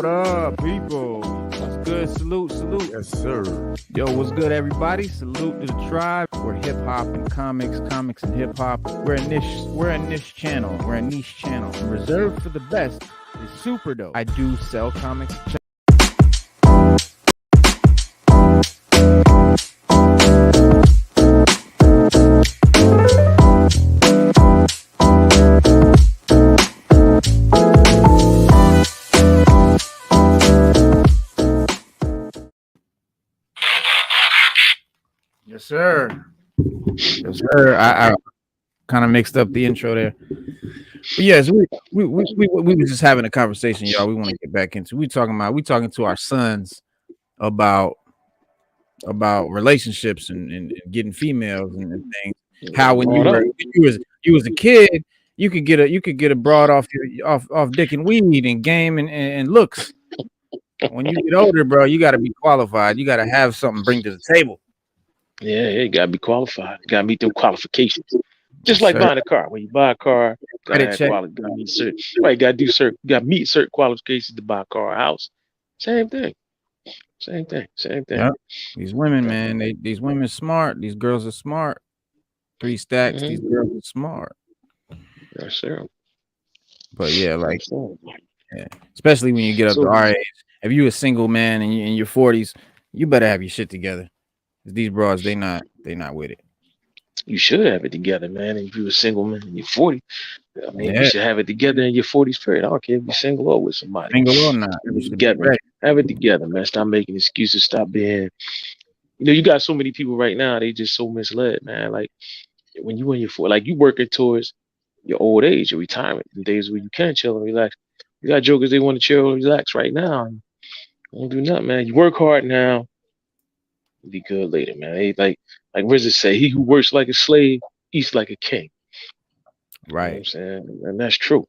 What up, people? What's good? Salute, salute. Yes, sir. Yo, what's good, everybody? Salute to the tribe. We're hip hop and comics and hip hop. We're a niche channel. We're a niche channel. And reserved for the best is super dope. I do sell comics. Yes, sir. Yes, sir. I kind of mixed up the intro there. But yes, we were just having a conversation, y'all. We want to get back into. We talking to our sons about relationships and getting females and things. How when you was a kid, you could get a broad off dick and weed and game and looks. When you get older, bro, you got to be qualified. You got to have something to bring to the table. Yeah, you gotta be qualified. You gotta meet them qualifications. Just like buying a car. When you buy a car, gotta meet certain. Right, you gotta meet certain qualifications to buy a car, or a house. Same thing. Yep. These women, man, these women smart. These girls are smart. 3 stacks. These girls are smart. Yes, sir. But yeah, like, yeah, especially when you get up to our age. If you a single man and in your 40s, you better have your shit together. These broads, they not with it. You should have it together, man. If you're a single man in your 40s, I mean, you should have it together in your 40s period. I don't care if you're single or with somebody. Single or not, have it together, man. Stop making excuses. Stop being, you got so many people right now. They just so misled, man. Like when you in your 40s, like you working towards your old age, your retirement, the days where you can chill and relax. You got jokers, they want to chill and relax right now. Don't do nothing, man. You work hard now. Be good later, man. Hey, like RZA say, he who works like a slave eats like a king. Right. You know what I'm saying? And that's true.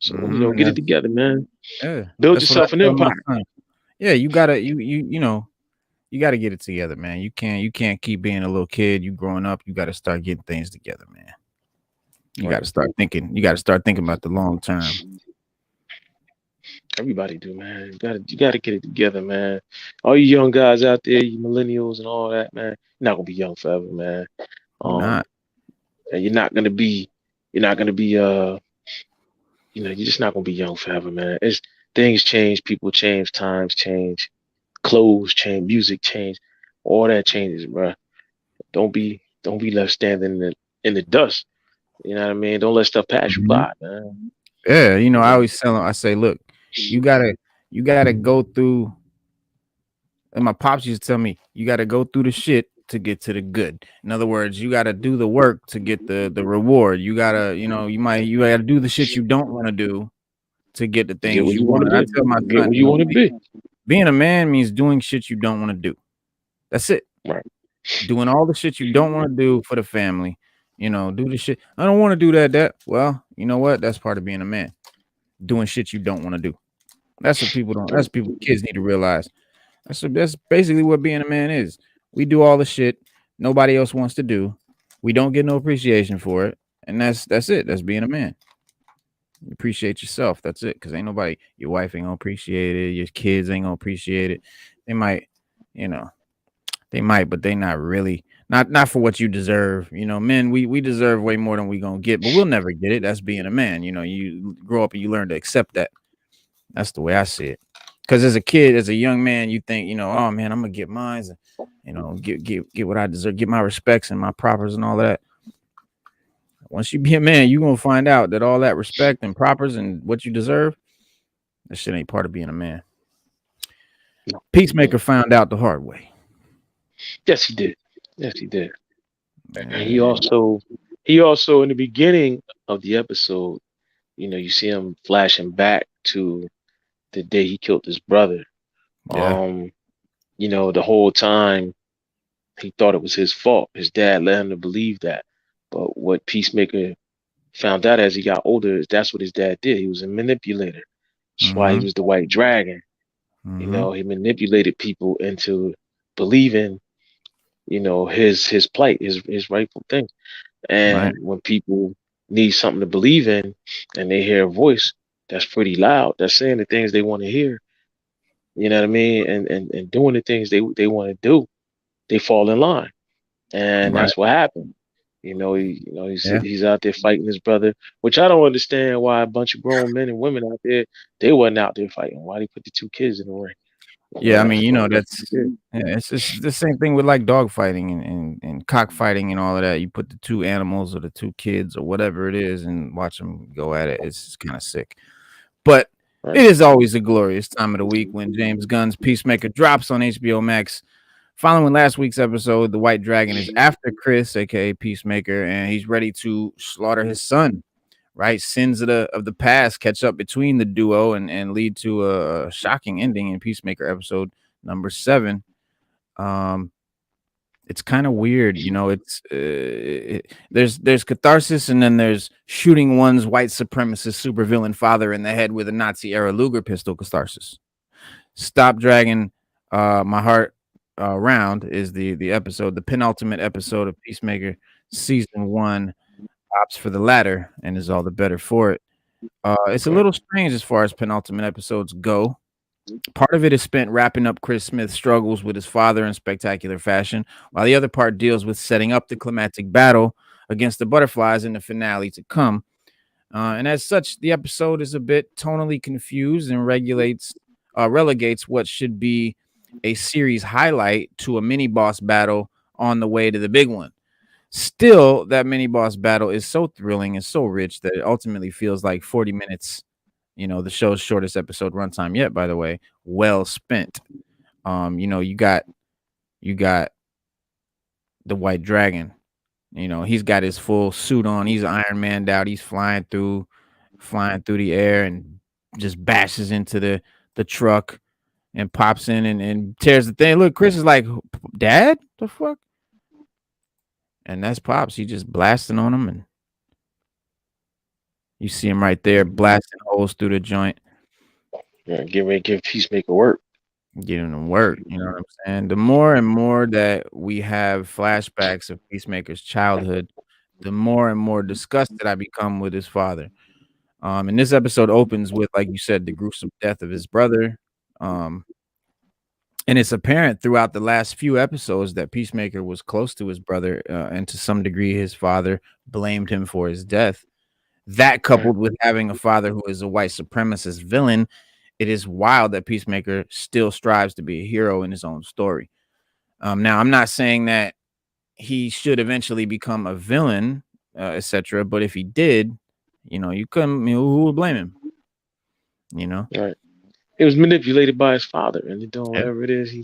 So get it together, man. Yeah. Build yourself an empire. Yeah, you gotta you gotta get it together, man. You can't keep being a little kid. You growing up, you gotta start getting things together, man. You gotta start thinking. You gotta start thinking about the long term. Everybody do, man. You gotta get it together, man. All you young guys out there, you millennials and all that, man. You're not gonna be young forever, man. And you're not gonna be you're just not gonna be young forever, man. It's things change, people change, times change, clothes change, music change, all that changes, bro. Don't be left standing in the dust. You know what I mean? Don't let stuff pass you by, man. Yeah, I always tell them, I say, look, you gotta go through, and my pops used to tell me, you gotta go through the shit to get to the good. In other words, you gotta do the work to get the reward. You gotta, you gotta do the shit you don't want to do to get the things you want. I tell my son, you want to be. Being a man means doing shit you don't want to do. That's it. Right. Doing all the shit you don't want to do for the family. Do the shit. I don't want to do that. Well, you know what? That's part of being a man. Doing shit you don't want to do. That's what kids need to realize. That's basically what being a man is. We do all the shit nobody else wants to do. We don't get no appreciation for it. And that's it. That's being a man. You appreciate yourself. That's it. Because ain't nobody, your wife ain't gonna appreciate it. Your kids ain't gonna appreciate it. They might, but they not really. Not for what you deserve. Men, we deserve way more than we gonna get, but we'll never get it. That's being a man. You grow up and you learn to accept that. That's the way I see it. Because as a kid, as a young man, you think, oh man, I'm gonna get mine, and get what I deserve, get my respects and my propers and all that. Once you be a man, you're gonna find out that all that respect and propers and what you deserve, that shit ain't part of being a man. Peacemaker found out the hard way. Yes, he did. And he also in the beginning of the episode, you see him flashing back to the day he killed his brother. Yeah. The whole time he thought it was his fault. His dad led him to believe that. But what Peacemaker found out as he got older is that's what his dad did. He was a manipulator. That's why he was the white dragon. He manipulated people into believing his plight, his rightful thing. And when people need something to believe in and they hear a voice that's pretty loud, that's saying the things they want to hear, You know what I mean? And doing the things they want to do, they fall in line, and Right. that's what happened. Yeah. He's out there fighting his brother, which I don't understand why a bunch of grown men and women out there they wasn't out there fighting. Why they put the two kids in the ring? Yeah, I mean, That's that's yeah, it's the same thing with like dog fighting and cockfighting and all of that. You put the two animals or the two kids or whatever it is and watch them go at it. It's kind of sick. But right. it is always a glorious time of the week when James Gunn's Peacemaker drops on HBO Max. Following last week's episode, the White Dragon is after Chris, aka Peacemaker, and he's ready to slaughter his son. Right, sins of the past catch up between the duo and lead to a shocking ending in Peacemaker episode number 7. Um, it's kind of weird, there's catharsis, and then there's shooting one's white supremacist supervillain father in the head with a Nazi era Luger pistol catharsis. Stop Dragging My Heart Round is the episode, the penultimate episode of Peacemaker season 1. Opts for the latter and is all the better for it. It's a Right. little strange as far as penultimate episodes go. Part of it is spent wrapping up Chris Smith's struggles with his father in spectacular fashion, while the other part deals with setting up the climactic battle against the butterflies in the finale to come. And as such, the episode is a bit tonally confused and relegates what should be a series highlight to a mini boss battle on the way to the big one. Still, that mini boss battle is so thrilling and so rich that it ultimately feels like 40 minutes, the show's shortest episode runtime yet, by the way, well spent. You got the White Dragon. He's got his full suit on. He's Iron Man'd out. He's flying through the air and just bashes into the truck and pops in and tears the thing. Look, Chris is like, "Dad, the fuck?" And that's Pops. He just blasting on him, and you see him right there blasting holes through the joint, Yeah, get ready to give Peacemaker work. getting him work. You know what I'm saying? The more and more that we have flashbacks of Peacemaker's childhood, the more and more disgusted I become with his father. And this episode opens with, like you said, the gruesome death of his brother. Um, and it's apparent throughout the last few episodes that Peacemaker was close to his brother, and to some degree, his father blamed him for his death. That Right. coupled with having a father who is a white supremacist villain, it is wild that Peacemaker still strives to be a hero in his own story. Now, I'm not saying that he should eventually become a villain, etc. But if he did, you couldn't. Who would blame him? You know? Right. He was manipulated by his father, and he doing Yeah. whatever it is.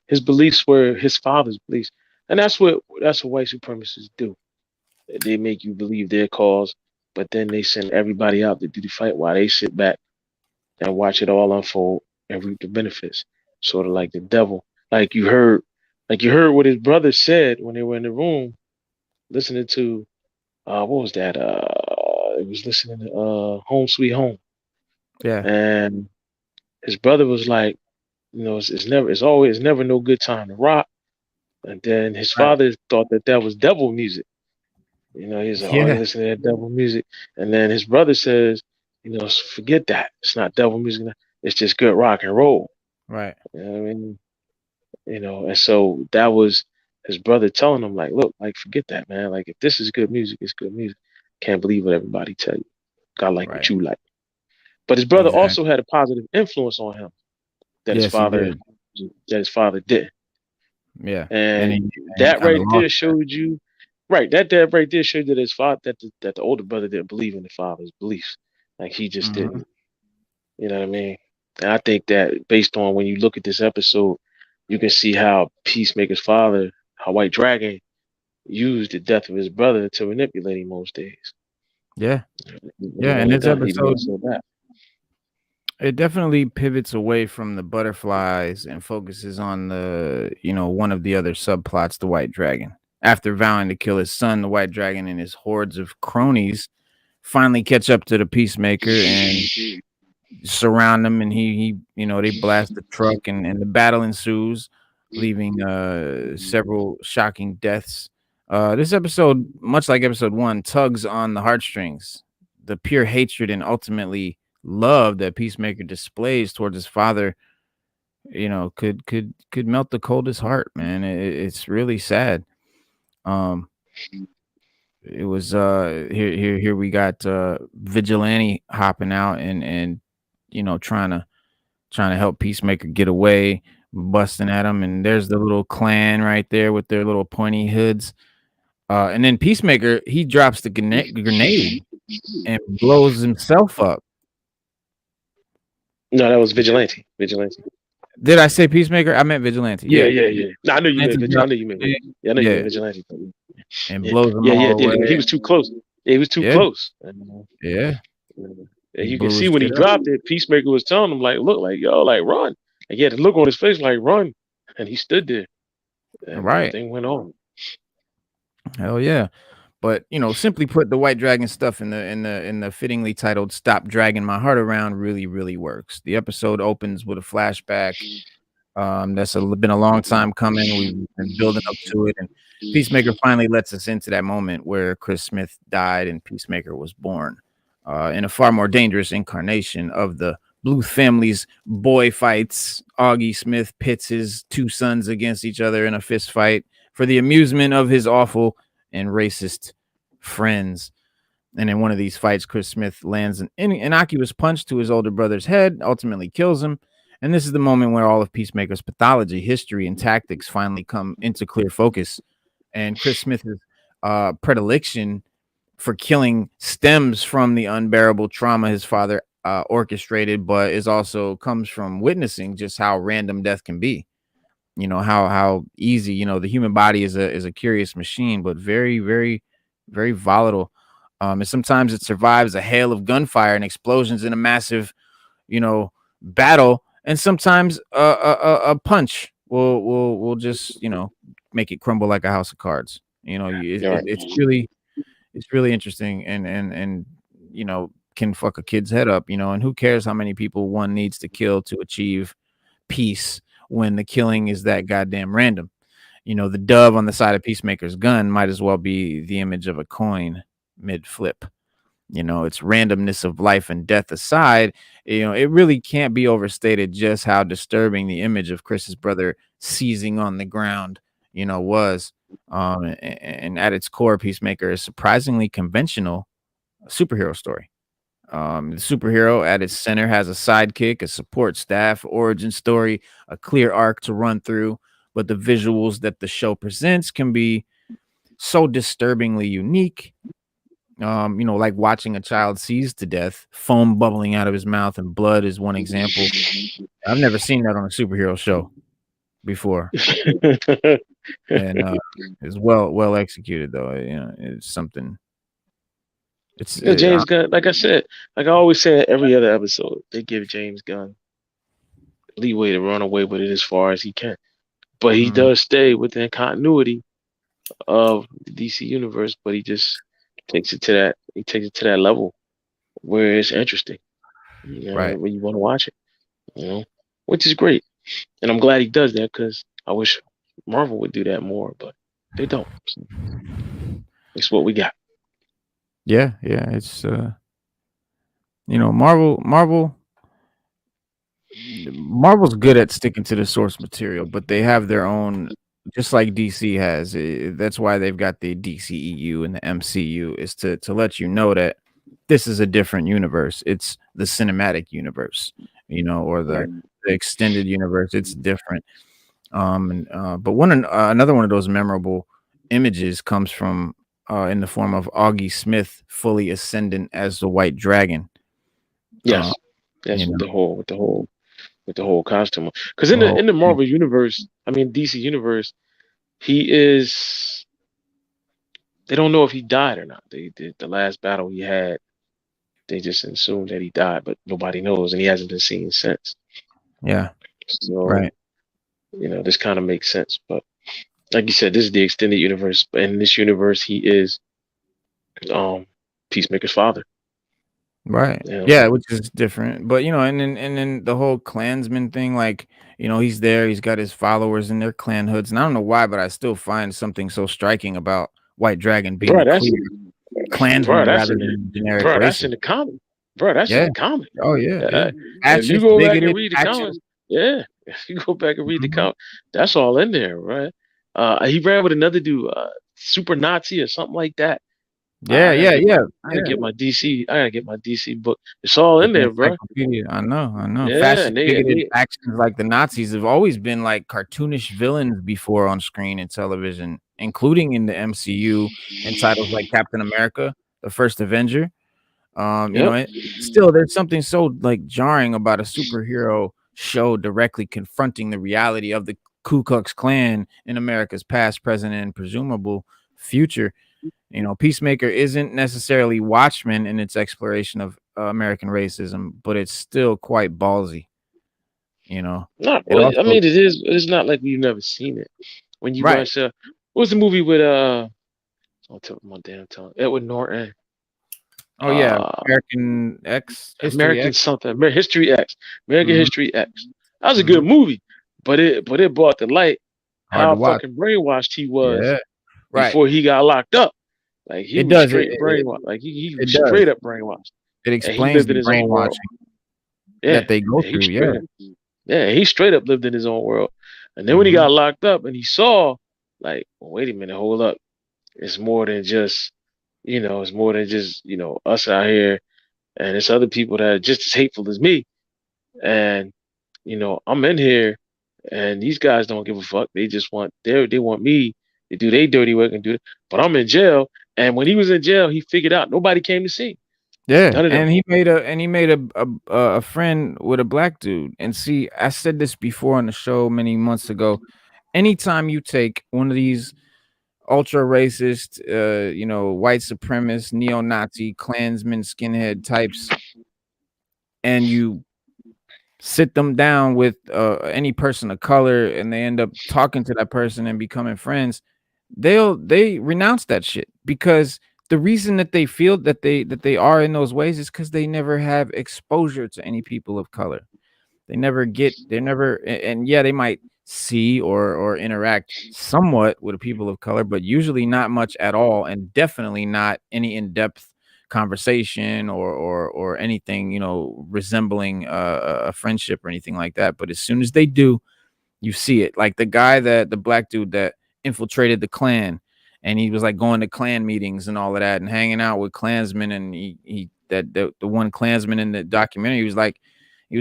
His beliefs were his father's beliefs, and that's what white supremacists do. They make you believe their cause, but then they send everybody out to do the fight while they sit back and watch it all unfold and reap the benefits. Sort of like the devil. Like you heard what his brother said when they were in the room listening to what was that? It was listening to Home Sweet Home. Yeah. And his brother was like, it's never no good time to rock. And then his Right. father thought that was devil music. He's like, oh, you Yeah. listen to that devil music. And then his brother says, forget that. It's not devil music. It's just good rock and roll. Right. You know what I mean? And so that was his brother telling him, like, look, like, forget that, man. Like, if this is good music, it's good music. Can't believe what everybody tell you. God like what Right. you like. But his brother also Exactly. had a positive influence on him that his Yes, he father did. that his father did. Yeah. And And he that kind of right lost there that. showed you, right? That right there showed that his father, that the older brother didn't believe in the father's beliefs, like he just Mhm. didn't. You know what I mean? And I think that based on when you look at this episode, you can see how Peacemaker's father, how White Dragon, used the death of his brother to manipulate him most days. Yeah. When he Yeah. And wanted this done, he wanted episode, so bad. it definitely pivots away from the butterflies and focuses on one of the other subplots, the White Dragon. After vowing to kill his son, the White Dragon and his hordes of cronies finally catch up to the Peacemaker and surround him, and they blast the truck, and the battle ensues, leaving several shocking deaths. This episode, much like episode 1, tugs on the heartstrings. The pure hatred and ultimately love that Peacemaker displays towards his father could melt the coldest heart, man. It's really sad. Um, it was here we got Vigilante hopping out and trying to help Peacemaker get away, busting at him, and there's the little clan right there with their little pointy hoods. And then Peacemaker, he drops the grenade and blows himself up. No, that was Vigilante. Vigilante. Did I say Peacemaker? I meant Vigilante. Yeah, Yeah, yeah, yeah. No, I know you meant Vigilante Vigilante. I drops know the you meant. grenade, Yeah, I know you meant yeah, Vigilante. and Yeah, blows them yeah, yeah, all yeah. He away. was too close. Yeah, he was too Yeah, close. yeah. And He you can blew his see when he shit up. dropped it, Peacemaker was telling him like, "Look, like yo, like run." Like he had the look on his face like run, and he stood there, and Right. everything went on. Hell yeah. But simply put, the White Dragon stuff in the fittingly titled "Stop Dragging My Heart Around" really, really works. The episode opens with a flashback. Been a long time coming. We've been building up to it, and Peacemaker finally lets us into that moment where Chris Smith died and Peacemaker was born, in a far more dangerous incarnation of the Bluth family's boy fights. Augie Smith pits his two sons against each other in a fist fight for the amusement of his awful and racist friends. And in one of these fights, Chris Smith lands an innocuous punch to his older brother's head, ultimately kills him. And this is the moment where all of Peacemaker's pathology, history, and tactics finally come into clear focus. And Chris Smith's predilection for killing stems from the unbearable trauma his father orchestrated, but is also comes from witnessing just how random death can be. How easy. The human body is a curious machine, but very, very, very volatile. And sometimes it survives a hail of gunfire and explosions in a massive, battle, and sometimes a punch will just make it crumble like a house of cards. All right. It's really interesting, and can fuck a kid's head up. And who cares how many people one needs to kill to achieve peace when the killing is that goddamn random. The dove on the side of Peacemaker's gun might as well be the image of a coin mid flip. Its randomness of life and death aside, it really can't be overstated just how disturbing the image of Chris's brother seizing on the ground, was. And at its core, Peacemaker is surprisingly conventional superhero story. The superhero at its center has a sidekick, a support staff, origin story, a clear arc to run through. But the visuals that the show presents can be so disturbingly unique. Like watching a child seized to death, foam bubbling out of his mouth, and blood is one example. I've never seen that on a superhero show before, and it's well executed though. It's something. It's Yeah, James Gunn, like I said, like I always say in every other episode, they give James Gunn leeway to run away with it as far as he can. But he does stay within continuity of the DC universe, but he just takes it to that level where it's interesting. right. When you want to watch it, which is great. And I'm glad he does that because I wish Marvel would do that more, but they don't. So it's what we got. Yeah, it's Marvel's good at sticking to the source material, but they have their own, just like DC has. That's why they've got the DCEU and the MCU, is to let you know that this is a different universe. It's the cinematic universe, or the extended universe. It's different. But another one of those memorable images comes from in the form of Augie Smith fully ascendant as the White Dragon. Yes, that's You with know, the whole costume. Because oh, in the Marvel universe, I mean DC universe, he is. They don't know if he died or not. The last battle he had, they just assumed that he died, but nobody knows, and he hasn't been seen since. yeah, So right, this kind of makes sense. But like you said, this is the extended universe. But in this universe, he is um Peacemaker's father. right, yeah, which is different. But and then the whole Klansman thing, like he's there, he's got his followers in their clan hoods, and I don't know why, but I still find something so striking about White Dragon being bro, a that's clear bro, Klansman rather than generic that's in racist. the comic. Bro, that's in Yeah. the comic. Oh yeah, yeah. If you Fascist, go back and bigoted, read the factious. comics, yeah, You go back and read the Mhm. comic. That's all in there, right? He ran with another dude, Super Nazi or something like that. Yeah, yeah, yeah, I gotta yeah. get my DC. I gotta get my DC book. It's all Get in the there, bro. encyclopedia. I know, I know. Yeah, and Fascist bigoted they actions like the Nazis have always been like cartoonish villains before on screen and television, including in the MCU in titles like Captain America, the First Avenger. yep. Still there's something so like jarring about a superhero show directly confronting the reality of the Ku Klux Klan in America's past, present, and presumable future. Peacemaker isn't necessarily Watchmen in its exploration of American racism, but it's still quite ballsy. You know, Not it really. I also mean, it is. It's not like we've never seen it. When you right. watch, what was the movie with I'll tell my damn tongue. Edward Norton. Oh yeah, Uh, American X History American X. something. History X. American Hmm. History X. That was a Hmm. good movie, but it brought to light Hard to how watch. fucking brainwashed he was Yeah, right. before he got locked up. Like he It was does. straight brainwashed. Like he It was does. straight up brainwashed, It and he explains lived the in his own world. brainwashing Yeah, that they go yeah, he through. straight Yeah. up. Yeah, he straight up lived in his own world. And then when he Hmm. got locked up and he saw, like, well, wait a minute, hold up. It's more than just, it's more than just, us out here. And it's other people that are just as hateful as me. And, I'm in here and these guys don't give a fuck. They just they want me to do their dirty work and do it. But I'm in jail. And when he was in jail, he figured out nobody came to see him. Yeah, None of them. and he made a friend with a black dude. And see, I said this before on the show many months ago. Anytime you take one of these ultra racist, white supremacist, neo-Nazi, Klansman, skinhead types, and you sit them down with any person of color, and they end up talking to that person and becoming friends, they renounce that shit because the reason that they feel that they are in those ways is because they never have exposure to any people of color. They're never and yeah, they might see or interact somewhat with the people of color, but usually not much at all, and definitely not any in-depth conversation or anything, resembling a friendship or anything like that. But as soon as they do, you see it. Like the black dude that infiltrated the Klan, and he was like going to Klan meetings and all of that and hanging out with Klansmen, and he that the one Klansman in the documentary, he was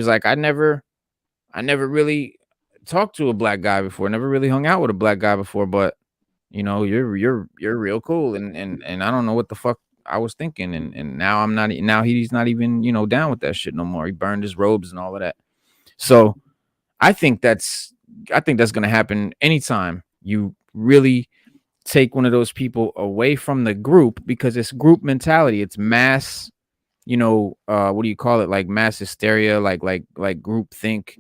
like, I never really talked to a black guy before, never really hung out with a black guy before, but you're real cool, and I don't know what the fuck I was thinking, and now I'm not now he's not even down with that shit no more. He burned his robes and all of that. So I think that's I think that's gonna happen anytime you really take one of those people away from the group, because it's group mentality. It's mass, what do you call it? Like mass hysteria, like group think,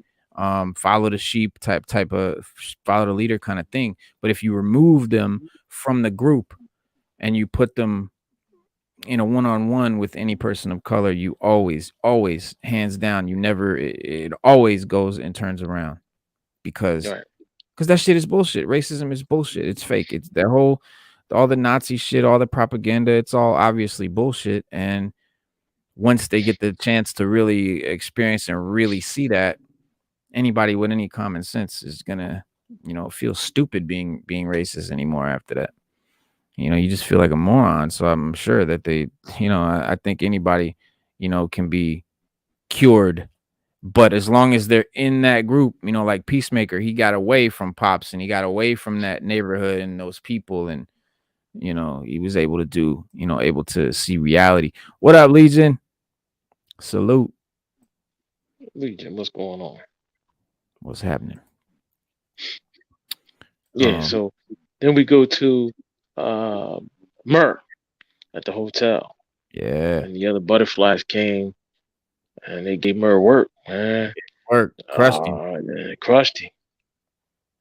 follow the sheep type of follow the leader kind of thing. But if you remove them from the group and you put them in a one-on-one with any person of color, you always hands down, you never it always goes and turns around, because Right. that shit is bullshit. Racism is bullshit. It's fake. It's that whole all the Nazi shit, all the propaganda, it's all obviously bullshit. And once they get the chance to really experience and really see that, anybody with any common sense is gonna, feel stupid being racist anymore after that. You just feel like a moron. So I'm sure that I think anybody, can be cured. But as long as they're in that group, like Peacemaker, he got away from Pops and he got away from that neighborhood and those people, and he was able to able to see reality. What up, Legion? Salute. Legion, what's going on? What's happening? Yeah, Um, so then we go to uh Myrrh at the hotel. yeah, And the other butterflies came and they gave Myrrh work, man. work crushed him. And it crushed him.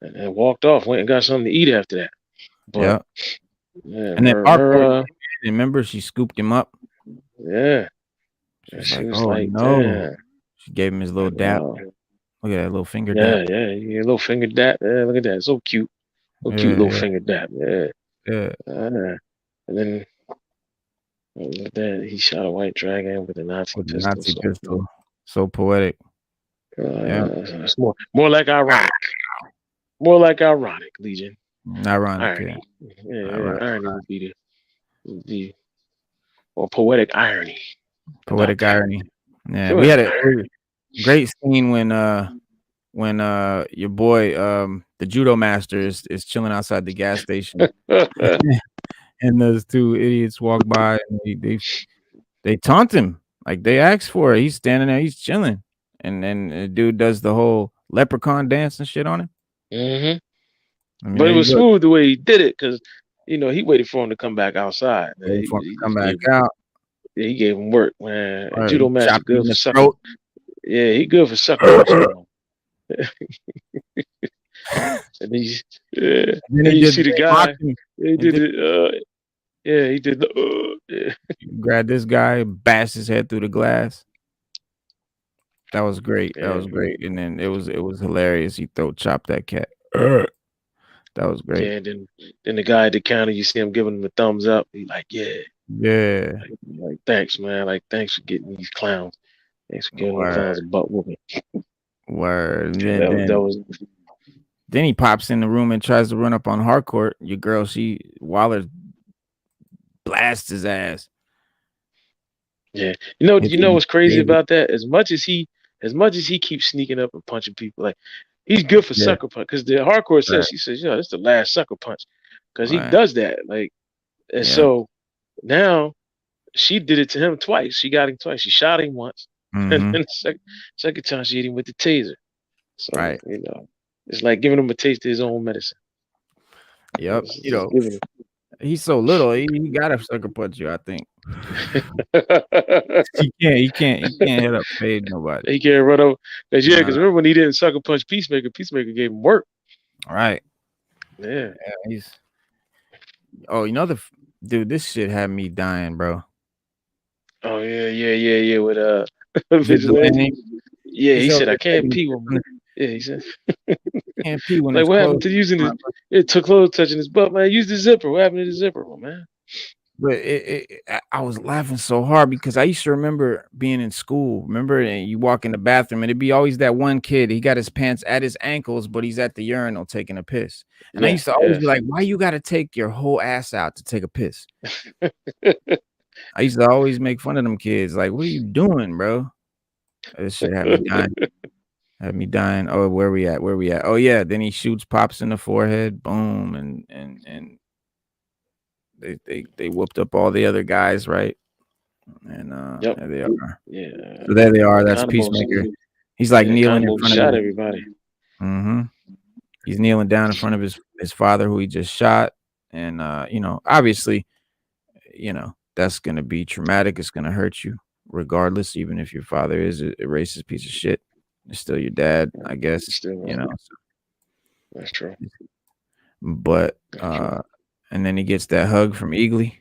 And then walked off, went and got something to eat after that. But Yeah, yeah, and then Marco, Myrrh, remember she scooped him up. yeah. And She's she like, was "Oh like, no!" damn, She gave him his little like dap. wow. Look at that little finger Yeah, dap. yeah, yeah, little finger dap. Yeah, look at that. So cute. So cute Yeah, little yeah, finger dap. Yeah. yeah. And then look at that. He shot a white dragon with a Nazi With the pistol. Nazi So pistol, so poetic. Yeah. It's more like ironic. More like ironic, Legion. Ironic, yeah. Irony. Yeah, Ironic. irony would be or poetic irony about Poetic that. irony. Yeah, we had Poetic a great scene when your boy the judo master is chilling outside the gas station irony. and those two idiots walk by and they taunt him. Like they ask for it. He's standing there, he's chilling. And then the dude does the whole leprechaun dance and shit on him. hmm I mean, But there it you was go. smooth the way he did it because he waited for him to come back outside. Waiting for him He to come just back gave him, out. yeah, he gave him work, man. Or Judo he master chopped him good in for the sucker. throat. Yeah, he good for sucker punching on him. And then yeah, And then then he you did see the the same guy. boxing. He He did did it. Yeah, he did the. Yeah. grabbed this guy, bashed his head through the glass. That was great. That Yeah, was great. And then it was hilarious. He throat chopped that cat. That was great. yeah. Then the guy at the counter, you see him giving him a thumbs up. He like, yeah, Yeah. like thanks, man. Like thanks for getting these clowns. Thanks for giving them Word. clowns a butt whooping. Word. And That was then he pops in the room and tries to run up on Harcourt. Your girl, Waller blasts his ass. yeah. Hits You him know with what's crazy the taser. about that? As much as he keeps sneaking up and punching people, like he's good for Yeah. sucker punch. Because the hardcore Right. says she says, this is the last sucker punch. Because he Right. does that. Like and Yeah. so now she did it to him twice. She got him twice. She shot him once. And Mm-hmm. then the second time she hit him with the taser. So, Right. it's like giving him a taste of his own medicine. Yep. It's just giving him. He's so little. He gotta sucker punch you, I think. He can't hit up fade nobody. He can't run over. Because No. remember when he didn't sucker punch Peacemaker, Peacemaker gave him work. All right. Yeah. Yeah, dude, this shit had me dying, bro. Oh yeah. With Vigilante. Vigilante. Yeah, he He's over said I there can't taking pee when. Yeah, he said. can't pee when Like it's what closed. happened to using his? It took clothes touching his butt, man. Use the zipper. What happened to the zipper, man? But I was laughing so hard because I used to remember being in school. Remember, and you walk in the bathroom, and it'd be always that one kid. He got his pants at his ankles, but he's at the urinal taking a piss. And I used to always be like, "Why you got to take your whole ass out to take a piss?" I used to always make fun of them kids. Like, what are you doing, bro? This shit had me dying. Had me dying. Oh, where we at? Where we at? Oh yeah. Then he shoots Pops in the forehead. Boom, and they whooped up all the other guys, right? And Yep. there they are. Yeah. So there they are. That's Condiments. Peacemaker. He's like kneeling in front shot of everybody. Mm-hmm. He's kneeling down in front of his father, who he just shot, and obviously, that's gonna be traumatic. It's gonna hurt you, regardless, even if your father is a racist piece of shit. It's still your dad, I guess. Still, So. That's true. But and then he gets that hug from Eagly.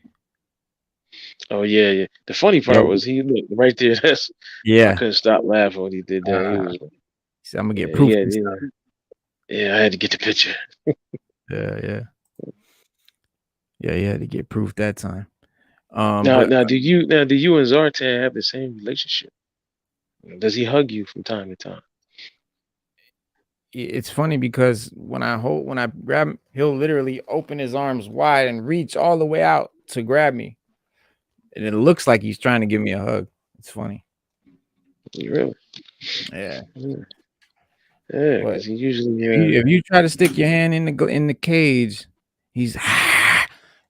Oh yeah. The funny part was he looked right there. I couldn't stop laughing when he did that. He said, "I'm gonna get proof." Yeah, I had to get the picture. Yeah. He had to get proof that time. Now, do you and Zartan have the same relationship? Does he hug you from time to time? It's funny because when I grab him, he'll literally open his arms wide and reach all the way out to grab me, and it looks like he's trying to give me a hug. It's funny. Really? Yeah. Yeah, because he usually. If you try to stick your hand in the cage, he'd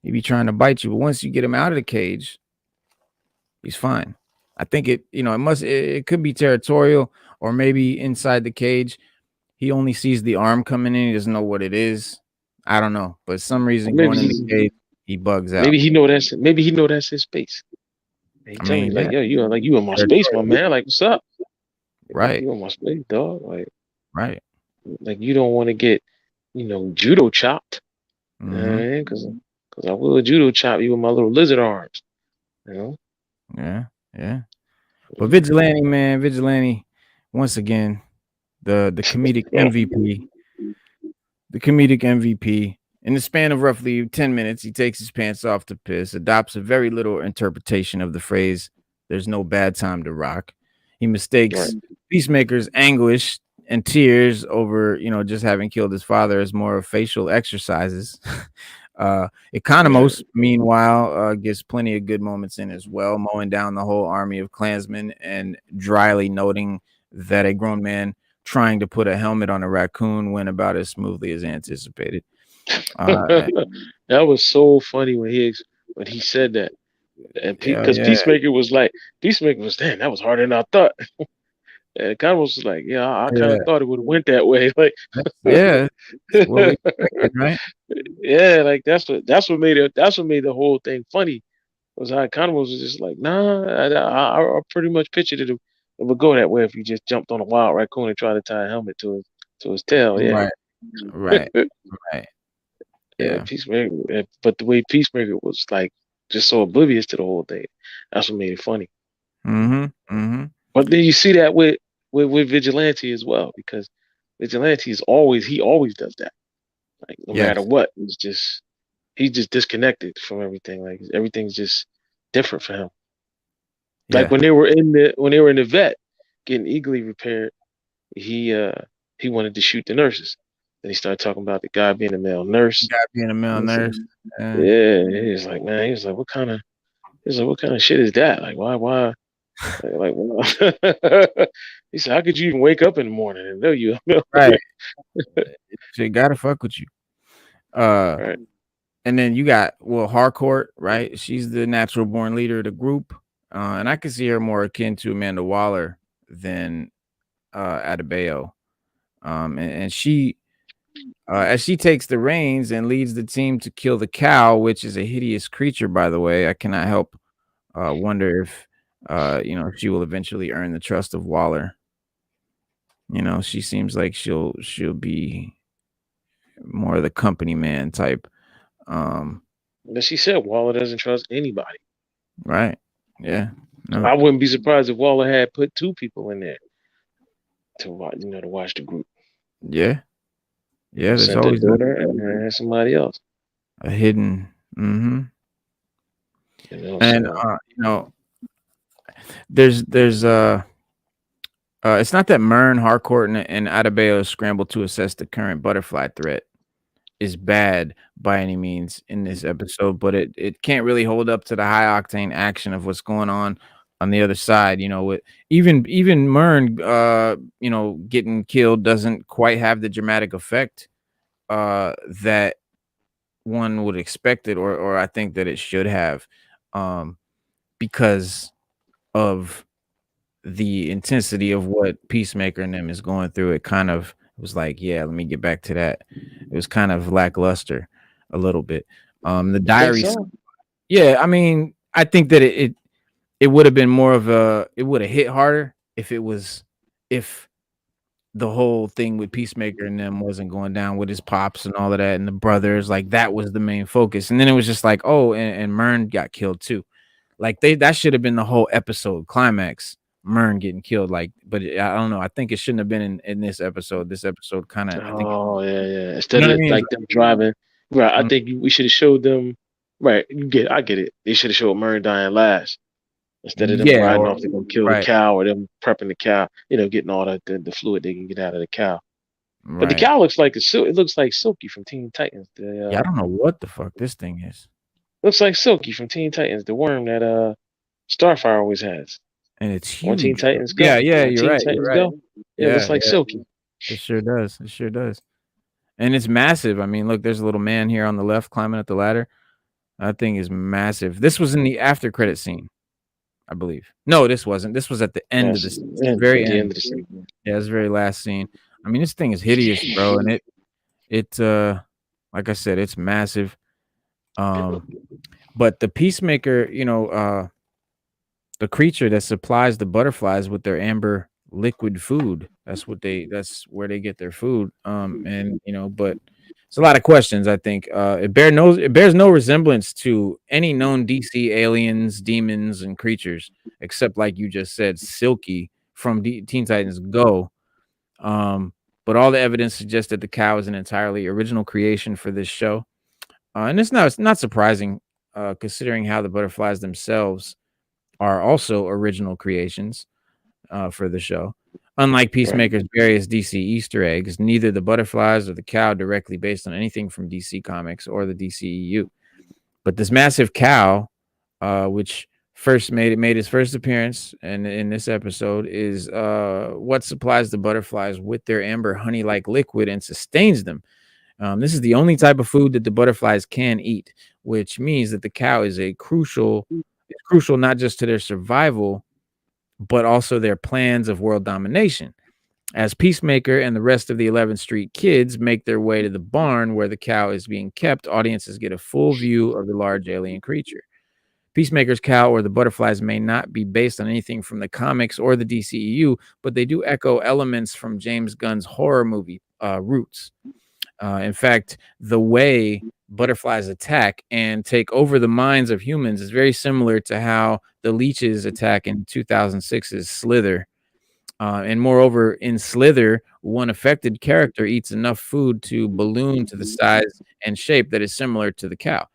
be trying to bite you. But once you get him out of the cage, he's fine. I think it could be territorial, or maybe inside the cage, he only sees the arm coming in. He doesn't know what it is. I don't know, but some reason going in the cage, he bugs out. Maybe he know that's his space. He tell me like, yo, you in my space, my man. Like, what's up? Right. You in my space, dog. Like, right. Like you don't want to get, judo chopped. Mm-hmm. Because I will judo chop you with my little lizard arms. Yeah. But Vigilante, man, once again, the comedic MVP. The comedic MVP. In the span of roughly 10 minutes, he takes his pants off to piss, adopts a very little interpretation of the phrase, "There's no bad time to rock." He mistakes Peacemaker's anguish and tears over, just having killed his father is more of facial exercises. Yeah. Economos, meanwhile, gets plenty of good moments in as well, mowing down the whole army of Klansmen and dryly noting that a grown man trying to put a helmet on a raccoon went about as smoothly as anticipated. Uh, That was so funny when he said that, and yeah, because yeah, Peacemaker was, damn, that was harder than I thought. And kind of was like, yeah, I kind of yeah, thought it would have went that way. Like, yeah. That's what we expected, right? yeah, like that's what made the whole thing funny. Was how kind of was just like, nah, I pretty much pictured it would go that way if you just jumped on a wild raccoon and tried to tie a helmet to his tail. Yeah, Right, right, right. yeah, Yeah. Peacemaker. But the way Peacemaker was like just so oblivious to the whole thing, that's what made it funny. Mhm, mhm. But then you see that with Vigilante as well, because Vigilante is always he always does that. Like no matter Yes. what, he's just disconnected from everything. Like everything's just different for him. Like Yeah. when they were in the vet getting eagerly repaired, he uh he wanted to shoot the nurses. Then he started talking about the guy being a male nurse. Guy being a male And he said, nurse. Yeah. yeah, he was like, man, he was like, what kind of shit is that? Like why he said, how could you even wake up in the morning and know you? Right. She gotta fuck with you. Uh, Right. and then you got, well, Harcourt, right? She's the natural born leader of the group. And I can see her more akin to Amanda Waller than Adebayo. And she as she takes the reins and leads the team to kill the cow, which is a hideous creature, by the way. I cannot help wonder if she will eventually earn the trust of Waller. She seems like she'll be more of the company man type. Um, But she said Waller doesn't trust anybody. right. Yeah. So No. I wouldn't be surprised if Waller had put two people in there to watch, to watch the group. Yeah. Yeah. There's Sent her always daughter and somebody else. a hidden. And So there's it's not that Mern, Harcourt, and Adebayo scramble to assess the current butterfly threat is bad by any means in this episode, but it can't really hold up to the high octane action of what's going on the other side. With even Mern, getting killed doesn't quite have the dramatic effect that one would expect it, or I think that it should have, um, because of the intensity of what Peacemaker and them is going through. It kind of was like, yeah, let me get back to that. It was kind of lackluster a little bit. The you think diaries, so? yeah, I mean, I think that it would have been more of it would have hit harder if the whole thing with Peacemaker and them wasn't going down with his pops and all of that and the brothers, like that was the main focus. And then it was just like, oh, and Mern got killed too. Like that should have been the whole episode climax. Mern getting killed, but I don't know. I think it shouldn't have been in this episode. This episode kind of, I think, Oh yeah, yeah. you Instead know what I of mean? like them driving, right? I Mm, think we should have showed them. Right, I get it. They should have showed Murray dying last instead of them yeah, riding or off to go kill the right, cow or them prepping the cow. Getting all the fluid they can get out of the cow. But the right. cow looks like it looks like Silky from Teen Titans. Yeah, I don't know what the fuck this thing is, Looks like Silky from Teen Titans, the worm that Starfire always has. and it's On Teen huge, bro. Titans Yeah, Go. yeah, On you're Teen right. You're Titans right. Go. Yeah, it looks Yeah, like yeah. Silky. It sure does. It sure does. And it's massive. I mean, look, there's a little man here on the left climbing up the ladder. That thing is massive. This was in the after credit scene, I believe. No, this wasn't. This was at the end of Yes, the scene, and very at the end. end of the season. Yeah, it's the very last scene. I mean, this thing is hideous, bro, and it like I said, it's massive. Um, but the Peacemaker, the creature that supplies the butterflies with their amber liquid food. That's where they get their food. And but it's a lot of questions, I think. It bears no resemblance to any known DC aliens, demons, and creatures, except like you just said, Silky from Teen Titans Go. But all the evidence suggests that the cow is an entirely original creation for this show. And it's not surprising, considering how the butterflies themselves are also original creations for the show. Unlike Right. Peacemaker's various DC Easter eggs, neither the butterflies or the cow directly based on anything from DC Comics or the DCEU. But this massive cow, which first made his first appearance in this episode, is what supplies the butterflies with their amber honey-like liquid and sustains them. This is the only type of food that the butterflies can eat, which means that the cow is crucial not just to their survival, but also their plans of world domination. As Peacemaker and the rest of the 11th Street kids make their way to the barn where the cow is being kept, audiences get a full view of the large alien creature. Peacemaker's cow or the butterflies may not be based on anything from the comics or the DCEU, but they do echo elements from James Gunn's horror movie Roots. In fact, the way butterflies attack and take over the minds of humans is very similar to how the leeches attack in 2006's Slither. And moreover, in Slither, one affected character eats enough food to balloon to the size and shape that is similar to the cow.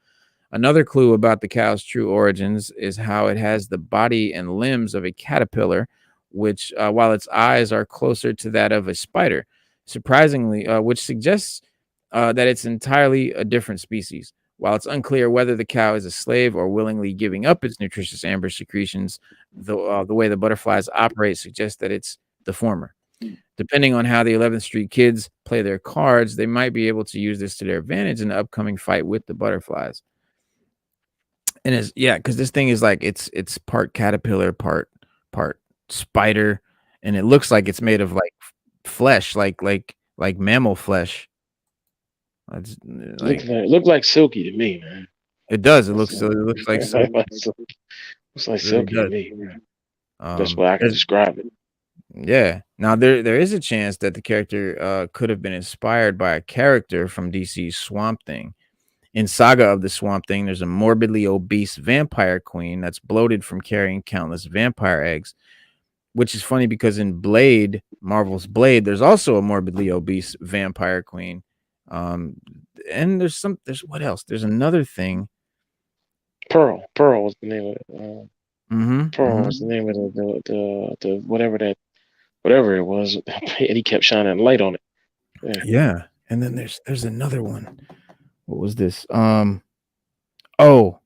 Another clue about the cow's true origins is how it has the body and limbs of a caterpillar, which, while its eyes are closer to that of a spider, surprisingly, which suggests that it's entirely a different species. While it's unclear whether the cow is a slave or willingly giving up its nutritious amber secretions, the way the butterflies operate suggests that it's the former. Depending on how the 11th Street kids play their cards, they might be able to use this to their advantage in the upcoming fight with the butterflies. And it's because this thing is like it's part caterpillar, part spider, and it looks like it's made of like flesh, like mammal flesh. It's Look like Silky to me, man. it does. It Looks looks like silk. looks like It really Silky to does. me, man. That's why I can There's describe it. Yeah. Now there is a chance that the character could have been inspired by a character from DC's Swamp Thing. In Saga of the Swamp Thing, there's a morbidly obese vampire queen that's bloated from carrying countless vampire eggs, which is funny because in Blade, Marvel's Blade, there's also a morbidly obese vampire queen. And there's what else? There's another thing. Pearl was the name of it. Pearl was Mm-hmm. the name of the whatever it was, and he kept shining light on it. Yeah. And then there's another one. What was this? Oh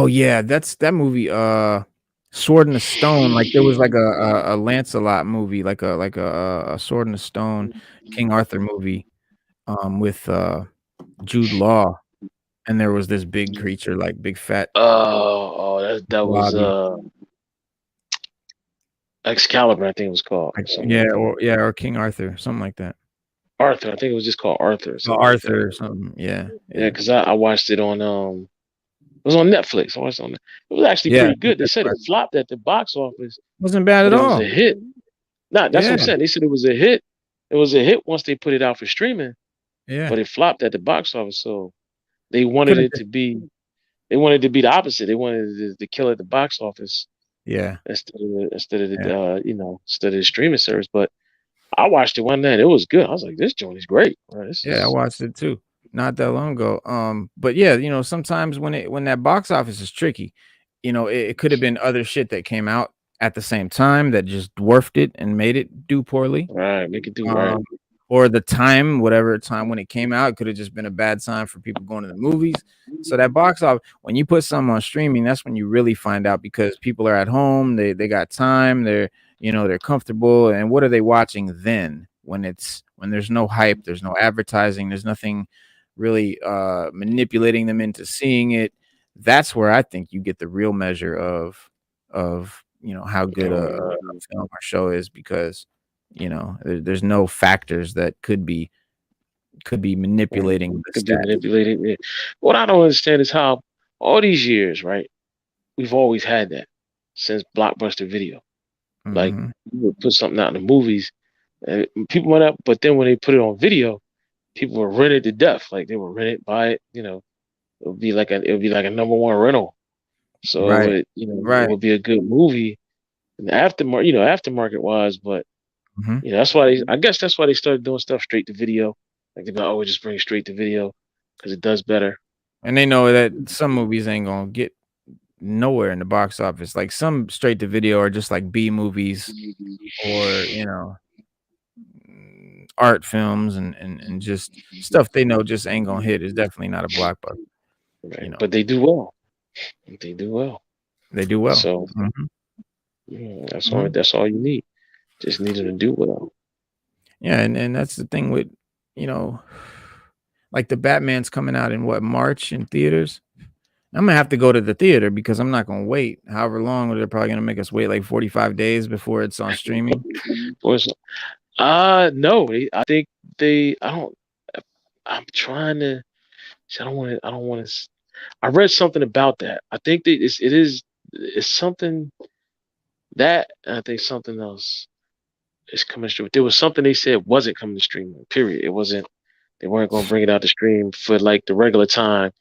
yeah, that's that movie. Sword in the Stone. Like there was like a Lancelot movie, like a Sword in the Stone, King Arthur movie, with Jude Law, and there was this big creature, like big fat That was blobby. Excalibur, I think it was called. Like, Like or King Arthur, something like that. Arthur, I think it was just called Arthur or Oh, something like that. Arthur or something. Yeah. Yeah, because I watched it on it was on Netflix. I watched it on. It was actually Yeah. pretty good. They said it flopped at the box office, Wasn't bad but at it was all. a hit. Nah, that's what I'm Yeah. saying. They said it was a hit. It was a hit once they put it out for streaming, Yeah. but it flopped at the box office. So they It wanted could have it to be. They wanted it to be the opposite. They wanted it to kill at the box office Yeah. instead of the Yeah. instead of the streaming service. But I watched it one night. It was good. I was like, this joint is great. Bro. This Yeah, I is watched it too. Not that long ago. But yeah, sometimes when that box office is tricky, it could have been other shit that came out at the same time that just dwarfed it and made it do poorly. right. Make it do right. Or the time, whatever time when it came out, it could have just been a bad time for people going to the movies. So that box office, when you put something on streaming, that's when you really find out because people are at home, they got time, they're comfortable, and what are they watching then when there's no hype, there's no advertising, there's nothing really manipulating them into seeing it. That's where I think you get the real measure of how good a film or show is because there's no factors that could be manipulating the Could be stats. manipulated. Yeah. What I don't understand is how all these years, right? We've always had that since Blockbuster Video. Like Mhm. you would put something out in the movies, and people went up, but then when they put it on video, people were rented to death. Like they were rented, buy it. It would be like a number one rental. So it Right. would, it Right. would be a good movie and aftermarket wise. But Mhm. that's why I guess that's why they started doing stuff straight to video. Like they're like, oh, we just bring it straight to video because it does better. And they know that some movies ain't gonna get nowhere in the box office. Like some straight to video are just like B movies or art films and just stuff they know just ain't gonna hit. Is definitely not a blockbuster. Right. But they do well. They do well. They do well. So Mhm. that's all you need. Just need them to do well. Yeah, and that's the thing with, you know, like the Batman's coming out in what, March in theaters? I'm gonna have to go to the theater because I'm not gonna wait however long. They're probably gonna make us wait like 45 days before it's on streaming. Where's no, I think I don't I'm trying to I don't want to I read something about that. I think that it's something that and I think something else is coming to stream. There was something they said wasn't coming to stream. Period. It wasn't. They weren't going to bring it out to stream for like the regular time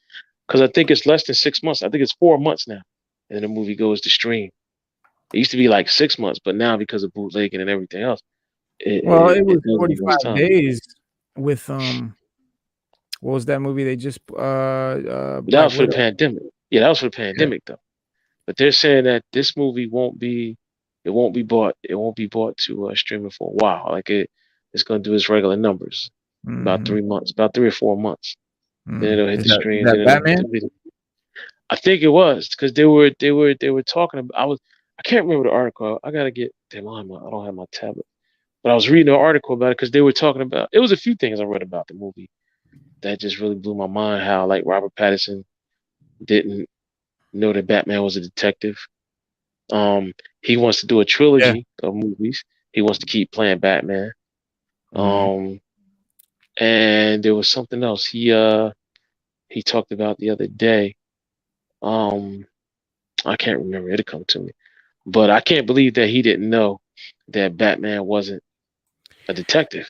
because I think it's less than 6 months. I think it's 4 months now, and then the movie goes to stream. It used to be like 6 months, but now because of bootlegging and everything else, Well, it it was doesn't less 45 time. days with what was that movie they just But that Black was for the Widow? pandemic. Yeah, that was for the Yeah. pandemic though. But they're saying that this movie won't be, it won't be bought. It won't be bought to streaming for a while. Like it's going to do its regular numbers, about Mhm. 3 months, about 3 or 4 months. Then it'll hit Is the is stream. that Then it'll hit Batman? the video. I think it was because they were talking about. I can't remember the article. I gotta get damn. I don't have my tablet, but I was reading an article about it because they were talking about. It was a few things I read about the movie that just really blew my mind. How like Robert Pattinson didn't know that Batman was a detective. Um, he wants to do a Yeah. trilogy of movies. He wants to keep playing Batman. Mhm. Um, and there was something else he talked about the other day. Um, I can't remember. It'll come to me. But I can't believe that he didn't know that Batman wasn't a detective.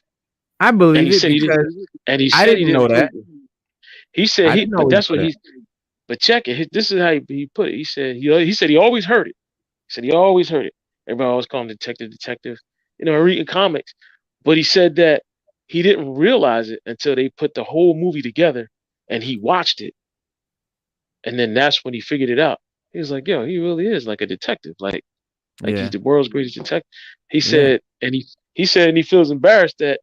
I And believe he it said he didn't. because And he I said he didn't know didn't put. that. He said I he. didn't But always that's know what that. he. But check it. This is how he put it. He said he always heard it. He said he always heard it. Everybody always called him detective, detective. Reading comics. But he said that he didn't realize it until they put the whole movie together and he watched it. And then that's when he figured it out. He was like, yo, he really is like a detective. Like he's Yeah. the world's greatest detective. He Yeah. said, and he said, and he feels embarrassed that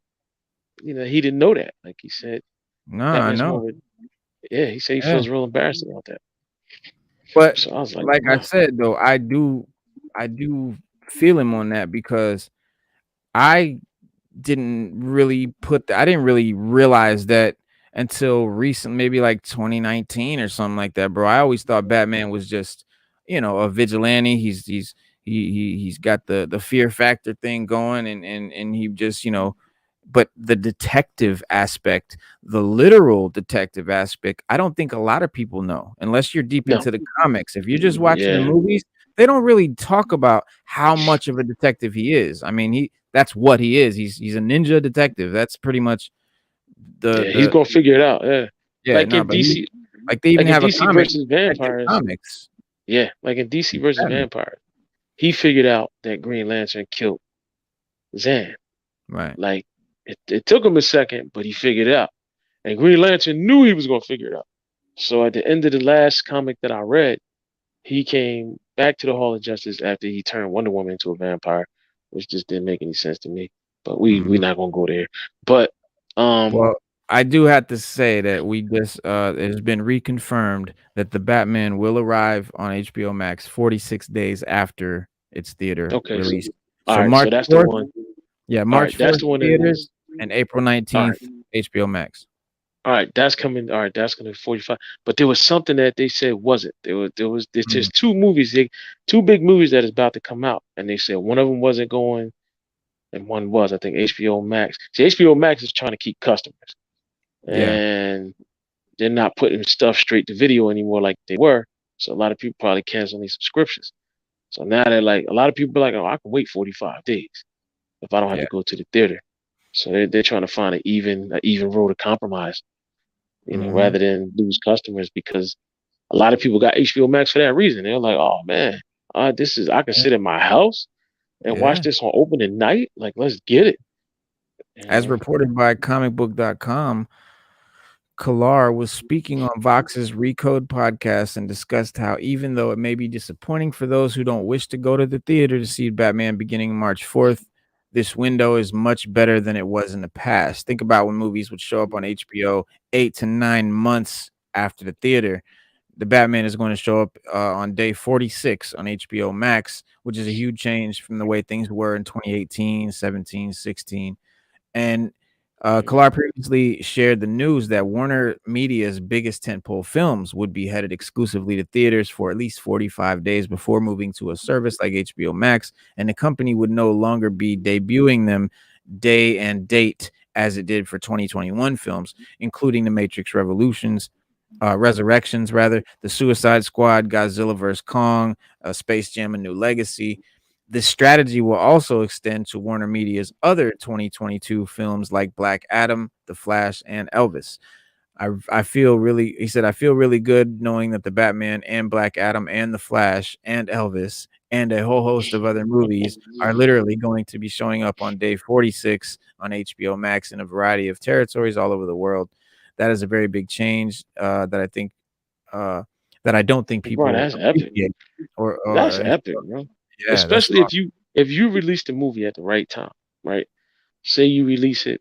he didn't know that. Like he said, No, I Batman's know. more. Yeah, he said he Yeah. feels real embarrassed about that. But So I was like, like I wow. said though, I do feel him on that because I I didn't really realize that until recent, maybe like 2019 or something like that, bro. I always thought Batman was just, a vigilante. He's got the fear factor thing going and he just, but the detective aspect, the literal detective aspect, I don't think a lot of people know unless you're deep No. into the comics. If you're just watching the Yeah. movies, they don't really talk about how much of a detective he is. I mean, that's what he is. He's a ninja detective. That's pretty much the Yeah. He's the gonna figure it out. Yeah. yeah, Like no, in but he DC, like they even like in have a DC comic, versus Detective Vampires. Comics. Yeah. Like in DC versus Batman. Vampires, he figured out that Green Lantern killed Zan. Right. Like it took him a second, but he figured it out. And Green Lantern knew he was gonna figure it out. So at the end of the last comic that I read, he came back to the Hall of Justice after he turned Wonder Woman into a vampire, which just didn't make any sense to me. But we're Mhm. not gonna go there. But Well, I do have to say that we just it has been reconfirmed that the Batman will arrive on HBO Max 46 days after its theater okay, so release. all So right, so March that's the 4th, one. yeah, All right, March that's 4th the one that theaters is and April all right. 19th HBO Max. All right, that's coming. All right, that's gonna be 45. But there was something that they said wasn't. There's Mm, just two movies, two big movies that is about to come out, and they said one of them wasn't going, and one was. I think HBO Max. See, HBO Max is trying to keep customers, yeah. and they're not putting stuff straight to video anymore like they were. So a lot of people probably canceling these subscriptions. So now they're like, a lot of people are like, oh, I can wait 45 days if I don't have Yeah. to go to the theater. So they're trying to find an even road to compromise, Mhm. rather than lose customers because a lot of people got HBO Max for that reason. They're like, oh man, I can Yeah. sit in my house and watch Yeah. this on opening night. Like, let's get it. You As know? reported by comicbook.com, Kalar was speaking on Vox's Recode podcast and discussed how even though it may be disappointing for those who don't wish to go to the theater to see Batman beginning March 4th, this window is much better than it was in the past. Think about when movies would show up on HBO 8 to 9 months after the theater. The Batman is going to show up on day 46 on HBO Max, which is a huge change from the way things were in 2018, 17, 16. And Kalar previously shared the news that Warner Media's biggest tentpole films would be headed exclusively to theaters for at least 45 days before moving to a service like HBO Max, and the company would no longer be debuting them day and date as it did for 2021 films, including The Matrix Resurrections, rather, The Suicide Squad, Godzilla vs. Kong, Space Jam: A New Legacy. This strategy will also extend to Warner Media's other 2022 films like Black Adam, The Flash, and Elvis. I feel really, he said, I feel really good knowing that the Batman and Black Adam and The Flash and Elvis and a whole host of other movies are literally going to be showing up on day 46 on HBO Max in a variety of territories all over the world. That is a very big change that I think that I don't think Bro, people that's epic. appreciate That's or epic, bro. yeah, that's Especially if you release the movie at the right time, right? Say you release it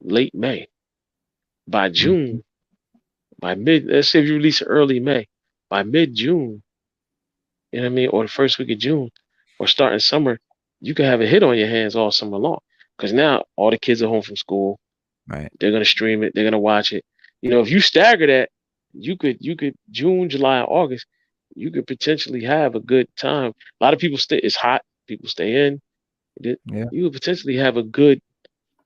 late May. By awesome. June, by mid, let's say if you release it early May, by mid June, you know what I mean, or the first week of June, or starting summer, you could have a hit on your hands all summer long. Because now all the kids are home from school. Right. They're gonna stream it. They're gonna watch it. You know, if you stagger that, you could June, July, August, you could potentially have a good time. A lot of people stay. It's hot. People stay in. Yeah. You would potentially have a good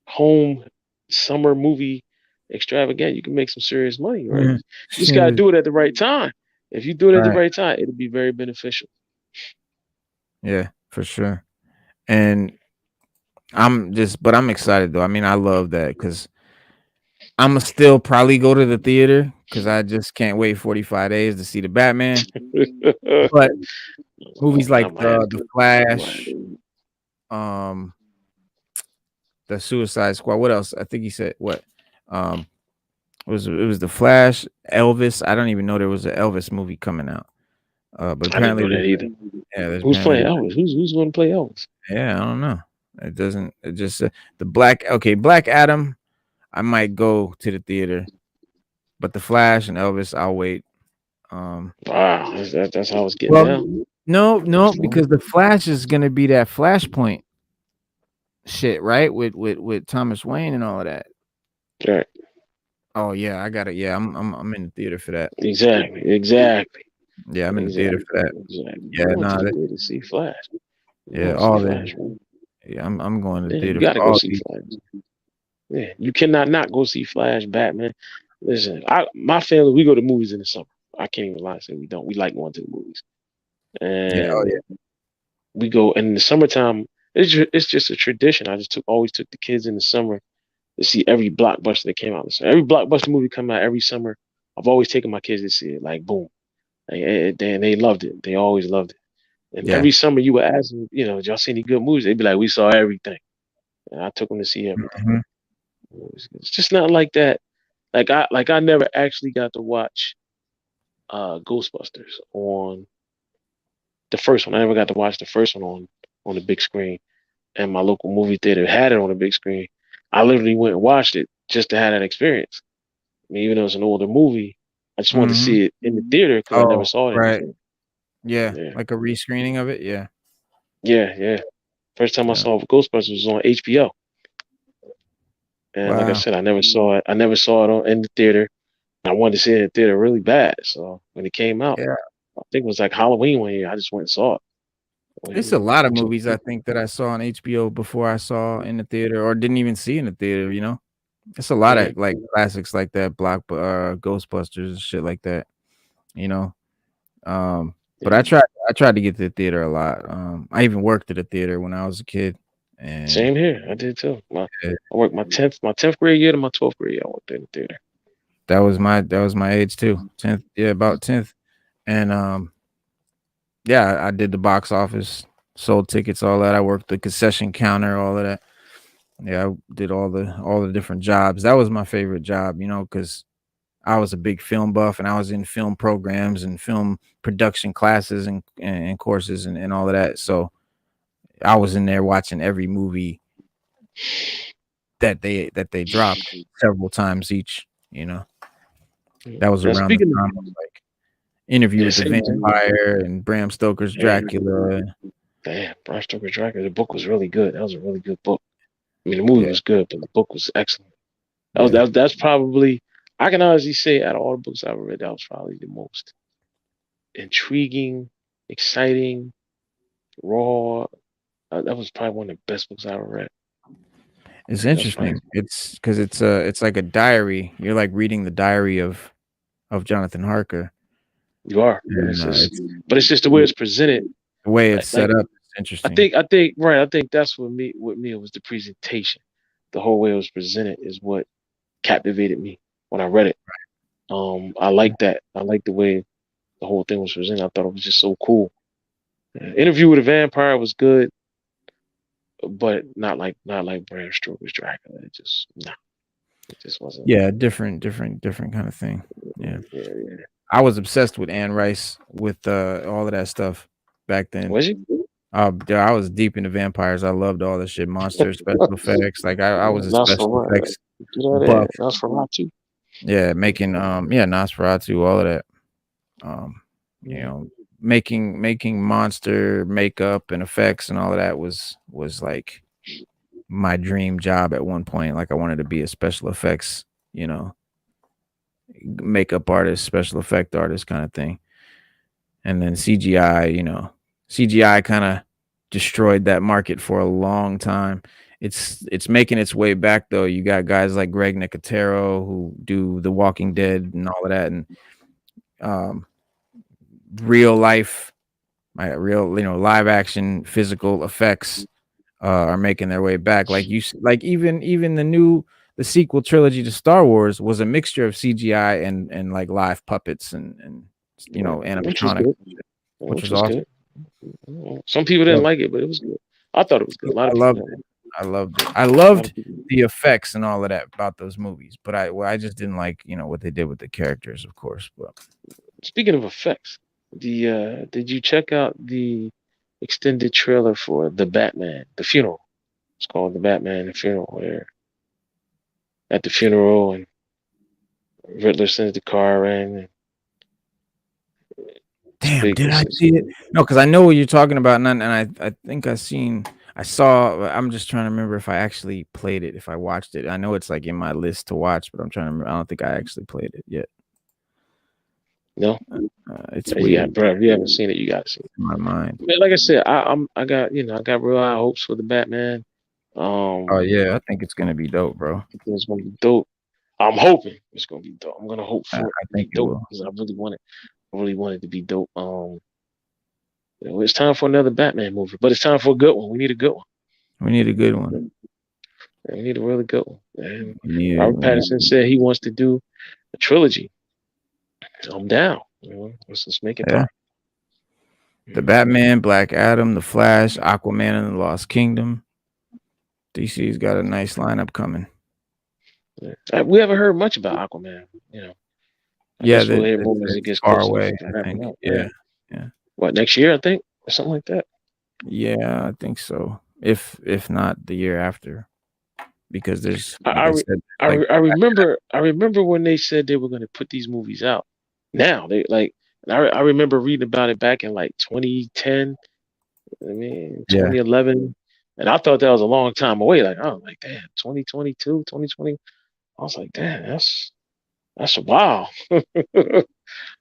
home summer movie extravagant. You can make some serious money, right? Yeah. You just gotta Shit. do it at the right time. If you do it at the Right. right time, it'll be very beneficial. Yeah, for sure. And I'm excited though. I mean, I love that because I'ma still probably go to the theater because I just can't wait 45 days to see the Batman. But movies I like might have The to. I might have Flash, to. um, The Suicide Squad. What else? I think he said what? Um, it was The Flash, Elvis. I don't even know there was an Elvis movie coming out. But I didn't apparently know that either. there's Who's apparently playing Elvis? Who's going to play Elvis? yeah, I don't know. It doesn't. It just Black Adam. I might go to the theater, but the Flash and Elvis, I'll wait. Um, Wow, that's how it's getting well, down. no, because the Flash is gonna be that Flashpoint shit, right? With Thomas Wayne and all of that. Right. Oh yeah, I got it. Yeah, I'm in the theater for that. Exactly. Yeah, I'm in the theater Exactly. for that. Exactly. Yeah, I'm going to no, the theater to see Flash. I'm yeah, going to see all the Flash, man. yeah, I'm going to the Yeah, you theater got to for go all see these. Flash. Yeah, you cannot not go see Flash, Batman. Listen, my family, we go to movies in the summer. I can't even lie and say we don't. We like going to the movies, Yeah, oh and yeah, we go. And in the summertime, it's just a tradition. I just always took the kids in the summer to see every blockbuster that came out. In the summer. Every blockbuster movie come out every summer. I've always taken my kids to see it. Like boom, they loved it. They always loved it. And yeah. every summer you would ask them, you know, did y'all see any good movies? They'd be like, we saw everything. And I took them to see everything. Mhm. It's just not like that. Like I never actually got to watch Ghostbusters on the first one. I never got to watch the first one on the big screen. And my local movie theater had it on the big screen. I literally went and watched it just to have that experience. I mean, even though it's an older movie, I just wanted to Mhm. see it in the theater because I never Oh, saw it in the right. theater. Yeah, Yeah. like a rescreening of it. Yeah, Yeah. First time I yeah. saw Ghostbusters was on HBO. And like I Wow. said, I never saw it. I never saw it in the theater. I wanted to see it in the theater really bad. So when it came out, Yeah. I think it was like Halloween one year. I just went and saw it. It's a lot of So, movies I think that I saw on HBO before I saw in the theater or didn't even see in the theater, you know? It's a lot mhm. of, like, classics like that, Ghostbusters and shit like that, you know? But Yeah. I tried to get to the theater a lot. I even worked at a theater when I was a kid, and Same here. I did too. yeah, I worked my tenth grade year to my 12th grade year. I worked in the theater. that was my age too. 10th, yeah, about 10th. And, yeah, I did the box office, sold tickets, all that. I worked the concession counter, all of that. Yeah, I did all the different jobs. That was my favorite job, because I was a big film buff and I was in film programs and film production classes and courses and all of that. So I was in there watching every movie that they dropped several times each. That was Now around the speaking of time of like Interview yeah, with the same thing. Vampire and Bram Stoker's Man, Dracula. damn, Bram Stoker Dracula. The book was really good. That was a really good book. I mean, the movie Yeah, was good, but the book was excellent. yeah. That's probably I can honestly say out of all the books I've read, that was probably the most intriguing, exciting, raw. That was probably one of the best books I ever read. It's That's probably interesting. It's because it's like a diary. You're like reading the diary of Jonathan Harker, you are. and It's it's but it's just the way it's presented. the way it's Like set up. It's interesting. I think right. I think that's what me it was the presentation. The whole way it was presented is what captivated me when I read it. I like that. I like the way the whole thing was presented. I thought it was just so cool. Interview with a Vampire was good, but not like Bram Stoker's Dracula. It just nah, it just wasn't. Yeah, different kind of thing. Yeah, Yeah, yeah. I was obsessed with Anne Rice with all of that stuff back then. Was he? Yeah, I was deep into vampires. I loved all the shit, monsters, special effects. Like I was a That's special for effects you know buff. that. That's for right too. Yeah, making Nosferatu, all of that. Um, you Mm. know, making monster makeup and effects and all of that was like my dream job at one point. Like I wanted to be a special effects, makeup artist, special effect artist kind of thing. And then CGI kind of destroyed that market for a long time. It's making its way back though. You got guys like Greg Nicotero who do The Walking Dead and all of that, and um, real life, real live action physical effects are making their way back. Like even the sequel trilogy to Star Wars was a mixture of CGI and like live puppets and Yeah, which was animatronics, good. which Which was was awesome. good. Some people didn't like it, but it was good. I thought it was good. A lot I of people loved didn't. it. I loved it. I A lot loved of people. the effects and all of that about those movies, but I just didn't like, what they did with the characters, of course. But Speaking of effects, the did you check out the extended trailer for the Batman, the funeral? It's called the Batman, the funeral. Where at the funeral and Riddler sends the car in and damn, did I says, see it? No, because I know what you're talking about, and I think I saw. I'm just trying to remember if I actually played it, if I watched it. I know it's like in my list to watch, but I'm trying to remember. I don't think I actually played it yet. no, It's yeah, weird bro. If you haven't seen it, you gotta see it. in my mind. Man, like I said, I got I got real high hopes for the Batman. Oh Um, yeah, I think it's gonna be dope, bro. I think it's gonna be dope. I'm hoping it's gonna be dope. I'm gonna hope I, for it I to be think it dope will. because I really want it to be dope. It's time for another Batman movie, but it's time for a good one. We need a good one. We need a good one. We need a really good one. And We need it. Robert Pattinson said he wants to do a trilogy. I'm down. Let's make it Yeah. pop. The Batman, Black Adam, The Flash, Aquaman and the Lost Kingdom. DC's got a nice lineup coming. We haven't heard much about Aquaman. I Yeah, guess we'll hear more as it it's gets far closer away, to I wrapping think. up. Yeah. Yeah. Yeah. What, next year, I think, or something like that. Yeah, I think so. If not the year after, because there's I like I, I re- said, like I remember when they said they were going to put these movies out. Now they like I remember reading about it back in like 2010. I mean yeah, 2011, and I thought that was a long time away. Like I was like, damn, 2022, 2020. I was like, damn, that's a wow. But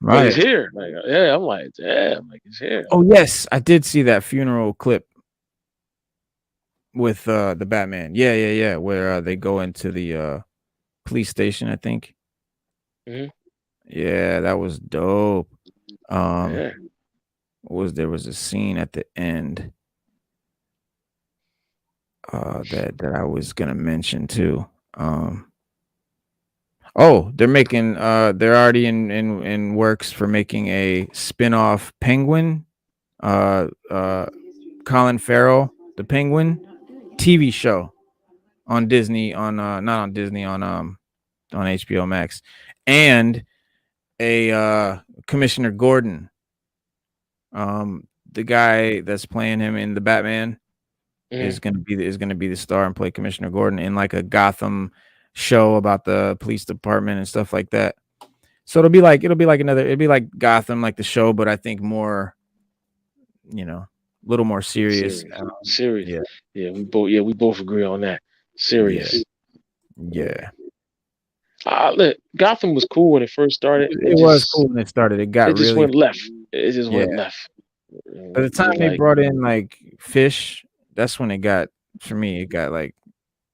it's right. here. Like, yeah, I'm like, damn, like it's here. Oh yes, I did see that funeral clip with the Batman. Yeah, yeah, yeah, where they go into the police station, I think. Mhm. Yeah, that was dope. Um Yeah. there was a scene at the end that I was gonna mention too. Oh, they're already in works for making a spin-off Penguin, uh uh Colin Farrell, the Penguin TV show. on Disney, on not on Disney, on HBO Max, and a Commissioner Gordon, the guy that's playing him in the Batman is gonna be the star and play Commissioner Gordon in like a Gotham show about the police department and stuff like that. So it'll be like Gotham, like the show, but I think more, a little more serious. Serious. Yeah, We both agree on that. yeah, Serious. yeah. Look, Gotham was cool when it first started. It was cool when it started. It got It just really, went left. It just yeah. went left. By the time they Like, brought in like Fish, that's when it got, for me, it got like,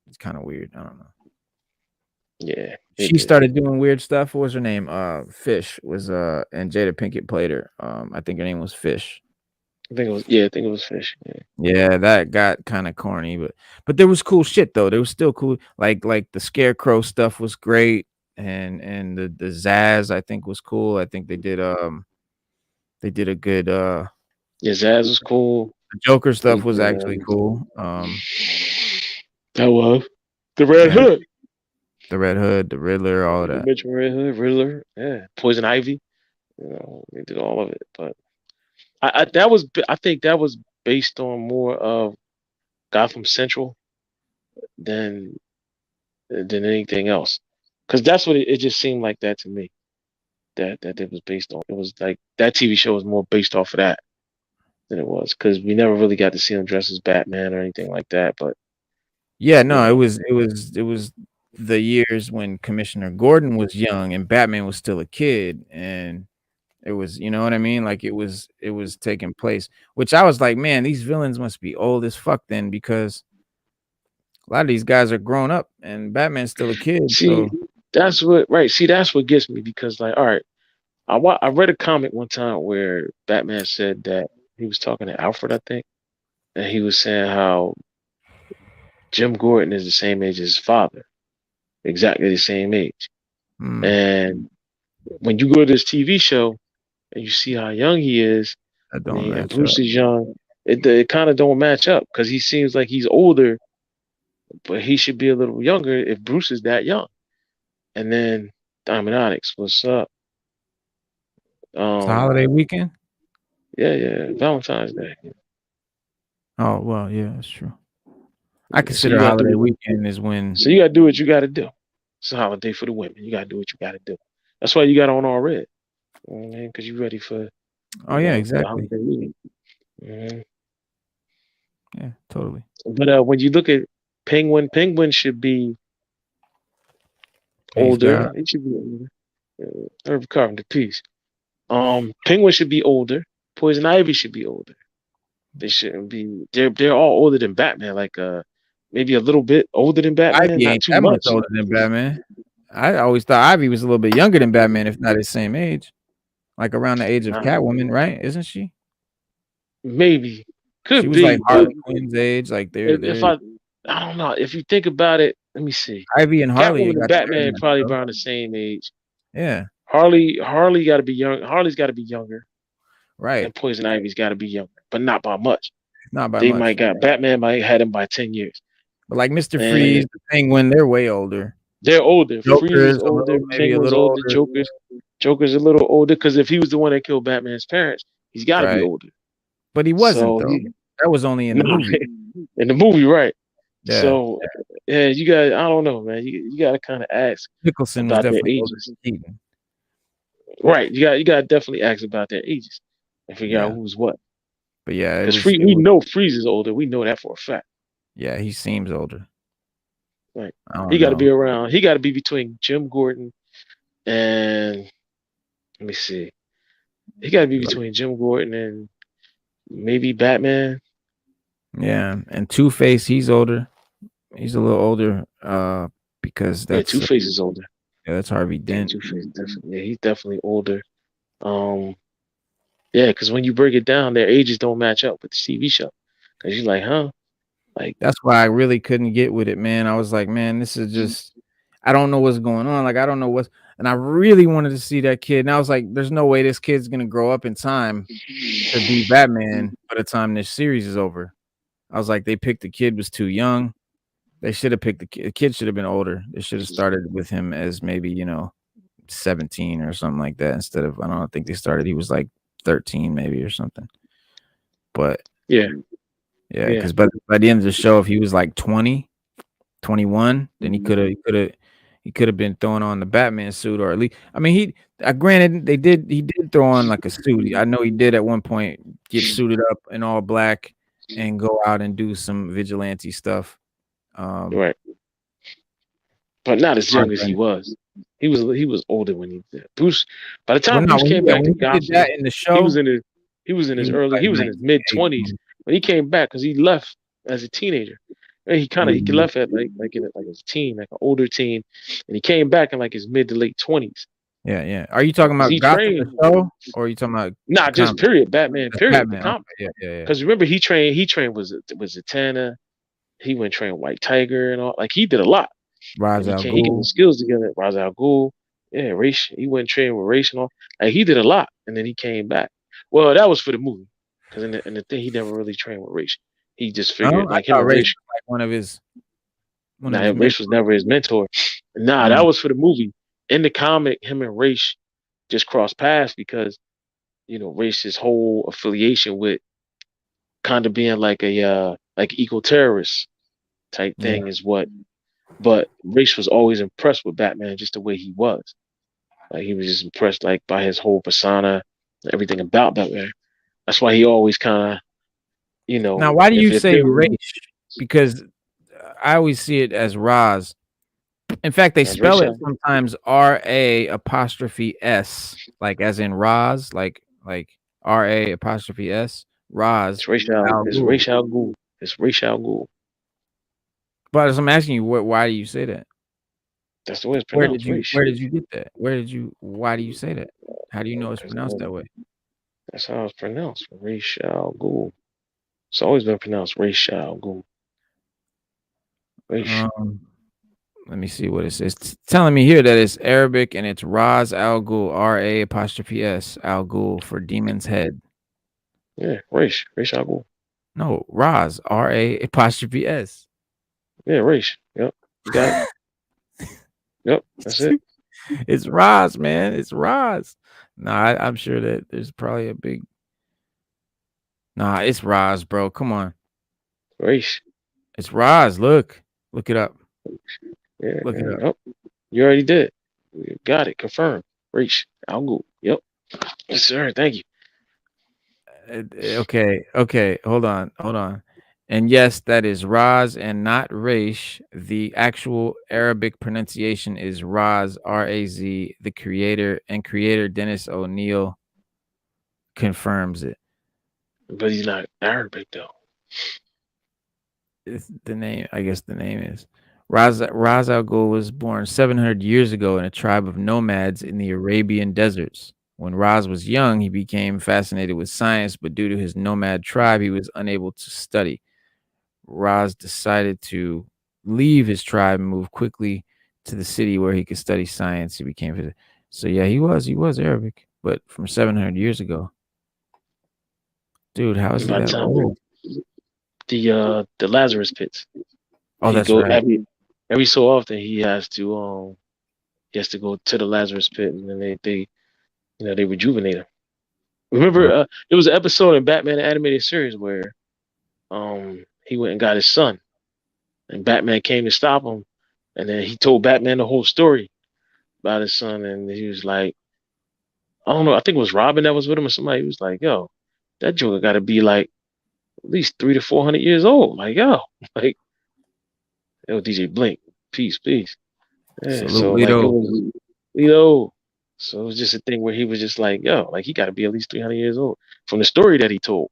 it's kind of weird. I don't know. yeah, She started doing weird stuff. What was her name? Fish was and Jada Pinkett played her. I think her name was Fish. I think it was Fish. Yeah. Yeah, that got kind of corny, but there was cool shit though. There was still cool, like the Scarecrow stuff was great, and the Zaz I think was cool. I think they did a good Yeah, Zaz was cool. The Joker stuff was actually cool. That was the Red Hood. The Red Hood, the Riddler, all of that. Mitchell Red Hood, Riddler, yeah, Poison Ivy. They did all of it, but I think that was based on more of Gotham Central than anything else, because that's what it just seemed like that to me. That it was based on. It was like that TV show was more based off of that than it was, because we never really got to see him dressed as Batman or anything like that. But yeah, no, it was the years when Commissioner Gordon was young and Batman was still a kid, and it was, you know what I mean? Like it was taking place, which I was like, man, these villains must be old as fuck then, because a lot of these guys are grown up and Batman's still a kid. see, that's what that's what gets me, because like, all right, I read a comic one time where Batman said that he was talking to Alfred, I think, and he was saying how Jim Gordon is the same age as his father, exactly the same age. And when you go to this TV show and you see how young he is, and Bruce is young, it kind of don't match up, because he seems like he's older, but he should be a little younger if Bruce is that young. And then Diamond Onyx, what's up? It's a holiday weekend? Yeah, Valentine's Day. Oh, well, yeah, that's true. I consider holiday weekend is when. So you gotta do what you gotta do. It's a holiday for the women. You gotta do what you gotta do. That's why you got on all red. You know what I mean? Because you're ready for. Oh yeah, exactly. Mm-hmm. Yeah, totally. But when you look at Penguin should be older. It should be older. Herb Carpenter, peace. Penguin should be older. Poison Ivy should be older. They shouldn't be. They're all older than Batman. Like maybe a little bit older than Batman. Ivy ain't that much older than Batman. I always thought Ivy was a little bit younger than Batman, if not his same age, like around the age of Catwoman, right? Isn't she? Maybe she was like Harley Quinn's age. Like if I don't know. If you think about it, let me see. Ivy and Harley and Batman probably around the same age. Yeah. Harley got to be young. Harley's got to be younger. Right. And Poison Ivy's got to be younger, but not by much. Not by much. Batman might had him by 10 years. But like Mr. Freeze, the Penguin, they're way older. They're older. Freeze is older. Penguin's older. Joker's a little older, because if he was the one that killed Batman's parents, he's got to be older. But he wasn't, though. That was only in the movie. In the movie, right? Yeah. So, yeah, you got. I don't know, man. You got to kind of ask Nicholson about their ages. Right. You got to definitely ask about their ages and figure out who's what. But yeah, because we know Freeze is older. We know that for a fact. Yeah, he seems older. Right. He got to be around. He got to be between Jim Gordon and, let me see. He got to be between Jim Gordon and maybe Batman. Yeah, and Two-Face, he's older. He's a little older because that's Two-Face is older. Yeah, that's Harvey Dent. Two-Face definitely. Yeah, he's definitely older. Yeah, because when you break it down, their ages don't match up with the TV show. Because you're like, huh? Like, that's why I really couldn't get with it, man. I was like, man, this is just, I don't know what's going on. Like, I don't know what's, and I really wanted to see that kid. And I was like, there's no way this kid's gonna grow up in time to be Batman by the time this series is over. I was like, they picked the kid was too young. They should have picked the kid. The kid should have been older. They should have started with him as maybe 17 or something like that instead of, I don't think they started. He was like 13 maybe or something. But Yeah, yeah, yeah, because by the end of the show, if he was like 20, 21, then he could have been throwing on the Batman suit, or at least, I mean, granted he did throw on like a suit. I know he did at one point get suited up in all black and go out and do some vigilante stuff. right. But not as young as he Margaret- was. He was older when he did. Bruce. By the well, time no, Bruce came back to when he did Gotham, that in the he was show, in his he was in he his was early. like He was in his mid 20s 19, when he came back because he left as a teenager. And he 18. left at like as a teen, like an older teen, and he came back in like his mid to late 20s Yeah, yeah. Are you talking because about he Gotham the trained. show, or are you talking about the Not just comic? period Batman That's period the Batman. Okay, comic. yeah, yeah, yeah. Because remember he trained was Zatanna. He went train White Tiger and all. Like he did a lot. Ra's And al he get the Ghul. skills together. Ra's al Ghul, yeah, Ra's. He went training with Ra's and all. Like he did a lot, and then he came back. Well, that was for the movie, because in the thing he never really trained with Ra's. He just Oh, figured I like him thought and Ra's Ra's. was like one of Nah, his Ra's was mentors. never his mentor. Nah, that Mm, was for the movie. In the comic, him and Ra's just crossed paths because Ra's whole affiliation with kind of being like a like eco terrorist type yeah. thing is what. But Ra's was always impressed with Batman just the way he was. Like he was just impressed like by his whole persona, everything about Batman. That's why he always kind of, Now, why do you if say there Ra's? Because I always see it as Raz. In fact, they as spell it Rachel, sometimes RA''S, like as in Raz, like RA''S, Raz al It's Ghul. Rachel Ghoul, it's Rachel Ghoul. But as I'm asking you, why do you say that? That's the way it's pronounced, Rach. Where did you get that? Why do you say that? How do you know it's That's, pronounced that way? that's how it's pronounced, Rachel Ghoul. It's always been pronounced Rachel Ghoul. Rach. Um, Let me see what it says. It's telling me here that it's Arabic and it's Raz al Ghul, RA''S al Ghul for Demon's Head. Yeah, Rachel Ghoul. No, Raz, RA''S. Yeah, Rach. Yep, you got it. Yep, that's it. It's Raz, man. It's Raz. Nah, I'm sure that there's probably a big. Nah, it's Raz, bro. Come on, Rach. it's Raz. Look it up. Yeah, Look it yeah. up. Yep. You already did. You got it. Confirmed. Rach. Al Ghul. Yep. Yes, sir. Thank you. Okay. Hold on. And yes, that is Raz and not Raish. The actual Arabic pronunciation is Raz, R-A-Z. The creator Dennis O'Neil confirms it. But he's not Arabic though. It's the name, I guess the name is. Raz al Ghul was born 700 years ago in a tribe of nomads in the Arabian deserts. When Raz was young, he became fascinated with science, but due to his nomad tribe, he was unable to study. Raz decided to leave his tribe and move quickly to the city where he could study science. He became so yeah, he was Arabic, but from 700 years ago. Dude, how is And he by the that time old? the Lazarus pits, Oh, he that's go right. every so often he has to go to the Lazarus pit, and then they rejuvenate him. Remember, Right. there was an episode in Batman the animated series where he went and got his son, and Batman came to stop him, and then he told Batman the whole story about his son, and he was like, I don't know, I think it was Robin that was with him or somebody. He was like, "Yo, that Joker got to be like at least 300 to 400 years old." Like, yo, like, yo, DJ Blink, peace. Yeah, so Salute, like it Lito. was, so it was just a thing where he was just like, yo, like he got to be at least 300 years old from the story that he told.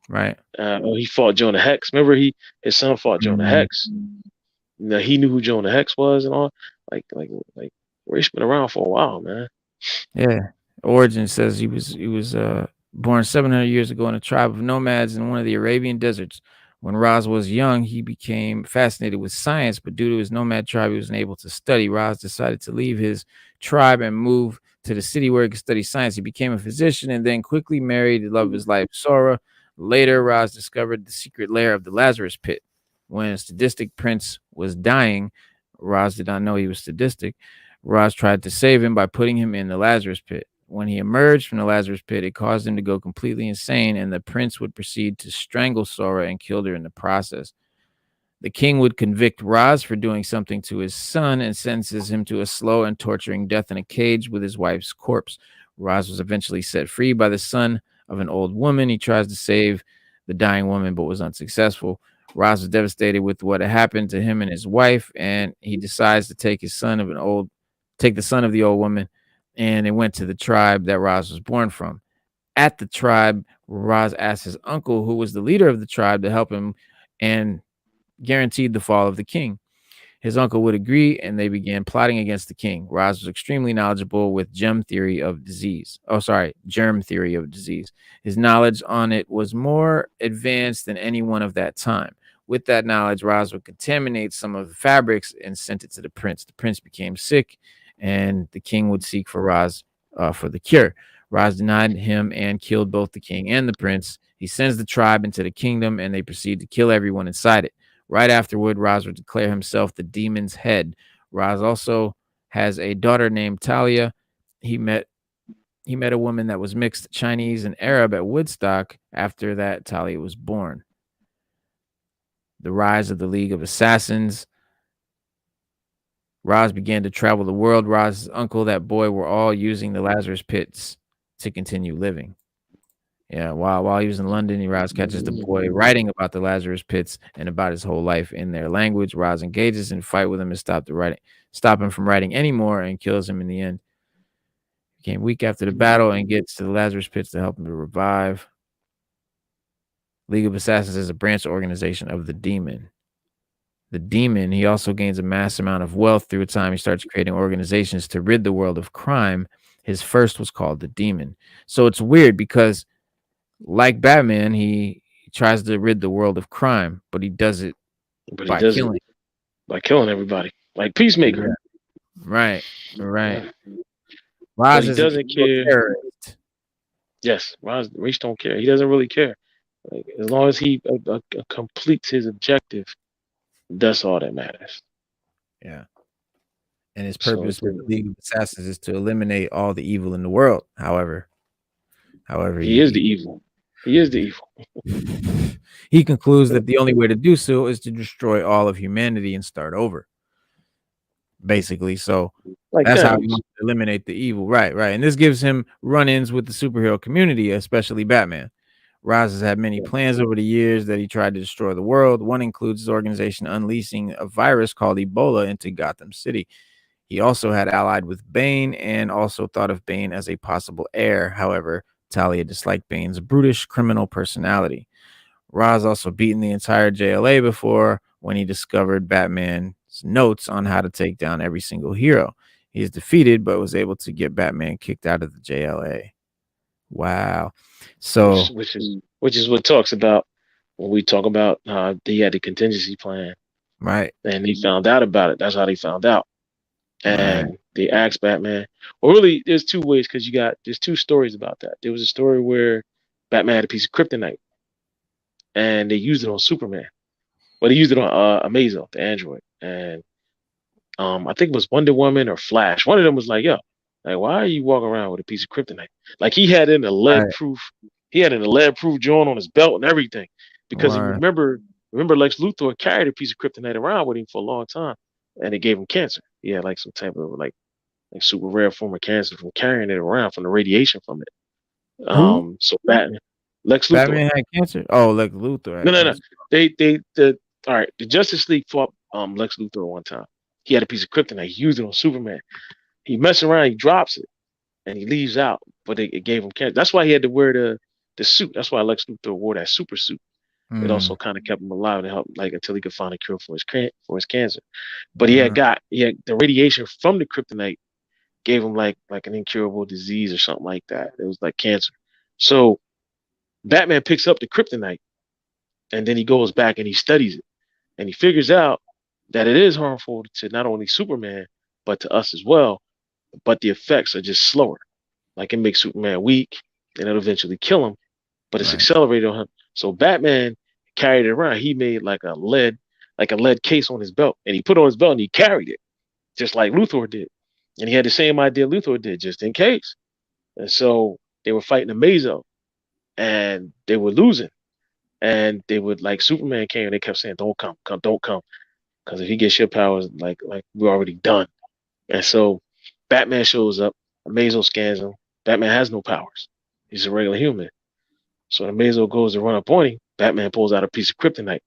Right. He fought Jonah Hex. Remember, his son fought Jonah Mhm. Hex. He knew who Jonah Hex was and all. Like Ray's been around for a while, man. Yeah. Origin says he was born 700 years ago in a tribe of nomads in one of the Arabian deserts. When Raz was young, he became fascinated with science, but due to his nomad tribe, he was unable to study. Raz decided to leave his tribe and move to the city where he could study science. He became a physician and then quickly married the love of his life, Sora. Later, Raz discovered the secret lair of the Lazarus pit. When sadistic Prince was dying, Roz did not know he was sadistic. Roz tried to save him by putting him in the Lazarus pit. When he emerged from the Lazarus pit, it caused him to go completely insane, and the prince would proceed to strangle Sora and kill her in the process. The king would convict Roz for doing something to his son and sentences him to a slow and torturing death in a cage with his wife's corpse. Roz was eventually set free by the son of an old woman. He tries to save the dying woman but was unsuccessful. Roz was devastated with what had happened to him and his wife, and he decides to take the son of the old woman, and it went to the tribe that Roz was born from. At the tribe, Roz asked his uncle, who was the leader of the tribe, to help him and guaranteed the fall of the king. His uncle would agree, and they began plotting against the king. Roz was extremely knowledgeable with germ theory of disease. His knowledge on it was more advanced than anyone of that time. With that knowledge, Roz would contaminate some of the fabrics and sent it to the prince. The prince became sick, and the king would seek for Roz for the cure. Roz denied him and killed both the king and the prince. He sends the tribe into the kingdom, and they proceed to kill everyone inside it. Right afterward, Roz would declare himself the demon's head. Roz also has a daughter named Talia. He met a woman that was mixed Chinese and Arab at Woodstock. After that, Talia was born. The rise of the League of Assassins. Roz began to travel the world. Roz's uncle, that boy, were all using the Lazarus pits to continue living. Yeah, while he was in London, Roz catches the boy writing about the Lazarus pits and about his whole life in their language. Roz engages in a fight with him and stop him from writing anymore, and kills him in the end. He became weak after the battle and gets to the Lazarus pits to help him to revive. League of Assassins is a branch organization of the demon. The demon, he also gains a mass amount of wealth through time. He starts creating organizations to rid the world of crime. His first was called the Demon. So it's weird because, like Batman, he tries to rid the world of crime, but he does it by killing everybody, like Peacemaker. Yeah. Right. Yeah. Roz he doesn't care. Terrorist. Yes, Roz don't care. He doesn't really care. Like, as long as he completes his objective, that's all that matters. Yeah. And his purpose with the League of Assassins is to eliminate all the evil in the world. However, he is the evil. He is the evil. He concludes that the only way to do so is to destroy all of humanity and start over. Basically, so that's how he wants to eliminate the evil. Right. And this gives him run-ins with the superhero community, especially Batman. Roz has had many plans over the years that he tried to destroy the world. One includes his organization unleashing a virus called Ebola into Gotham City. He also had allied with Bane and also thought of Bane as a possible heir. However, Talia disliked Bane's brutish criminal personality. Roz also beaten the entire JLA before when he discovered Batman's notes on how to take down every single hero. He is defeated, but was able to get Batman kicked out of the JLA. Wow. So which is what talks about when we talk about he had the contingency plan. Right. And he found out about it. That's how they found out. And they asked Batman. Well, really, there's two ways because there's two stories about that. There was a story where Batman had a piece of kryptonite and they used it on Superman. Well, they used it on Amazo, the android. And I think it was Wonder Woman or Flash. One of them was like, yo, like, why are you walking around with a piece of kryptonite? Like he had in a lead-proof joint on his belt and everything. Because if you remember Lex Luthor carried a piece of kryptonite around with him for a long time, and it gave him cancer. He had like some type of like super rare form of cancer from carrying it around from the radiation from it. So Lex Luthor. Batman had cancer? Oh, Lex Luthor. No. All right, the Justice League fought Lex Luthor one time. He had a piece of kryptonite. He used it on Superman. He messed around, he drops it, and he leaves out. But it gave him cancer. That's why he had to wear the suit. That's why Lex Luthor wore that super suit. It also kind of kept him alive and helped, like, until he could find a cure for his cancer. But he had the radiation from the kryptonite gave him like an incurable disease or something like that. It was like cancer. So Batman picks up the kryptonite, and then he goes back and he studies it, and he figures out that it is harmful to not only Superman but to us as well. But the effects are just slower. Like, it makes Superman weak, and it'll eventually kill him. But it's accelerated on him. So Batman carried it around. He made like a lead like a lead case on his belt, and he put it on his belt and he carried it just like Luthor did, and he had the same idea Luthor did, just in case. And so they were fighting Amazo, and they were losing, and they would like Superman came, and they kept saying, "Don't come, come, don't come," because if he gets your powers, like we're already done. And so Batman shows up, Amazo scans him. Batman has no powers. He's a regular human. So when Amazo goes to run up on him, Batman pulls out a piece of kryptonite.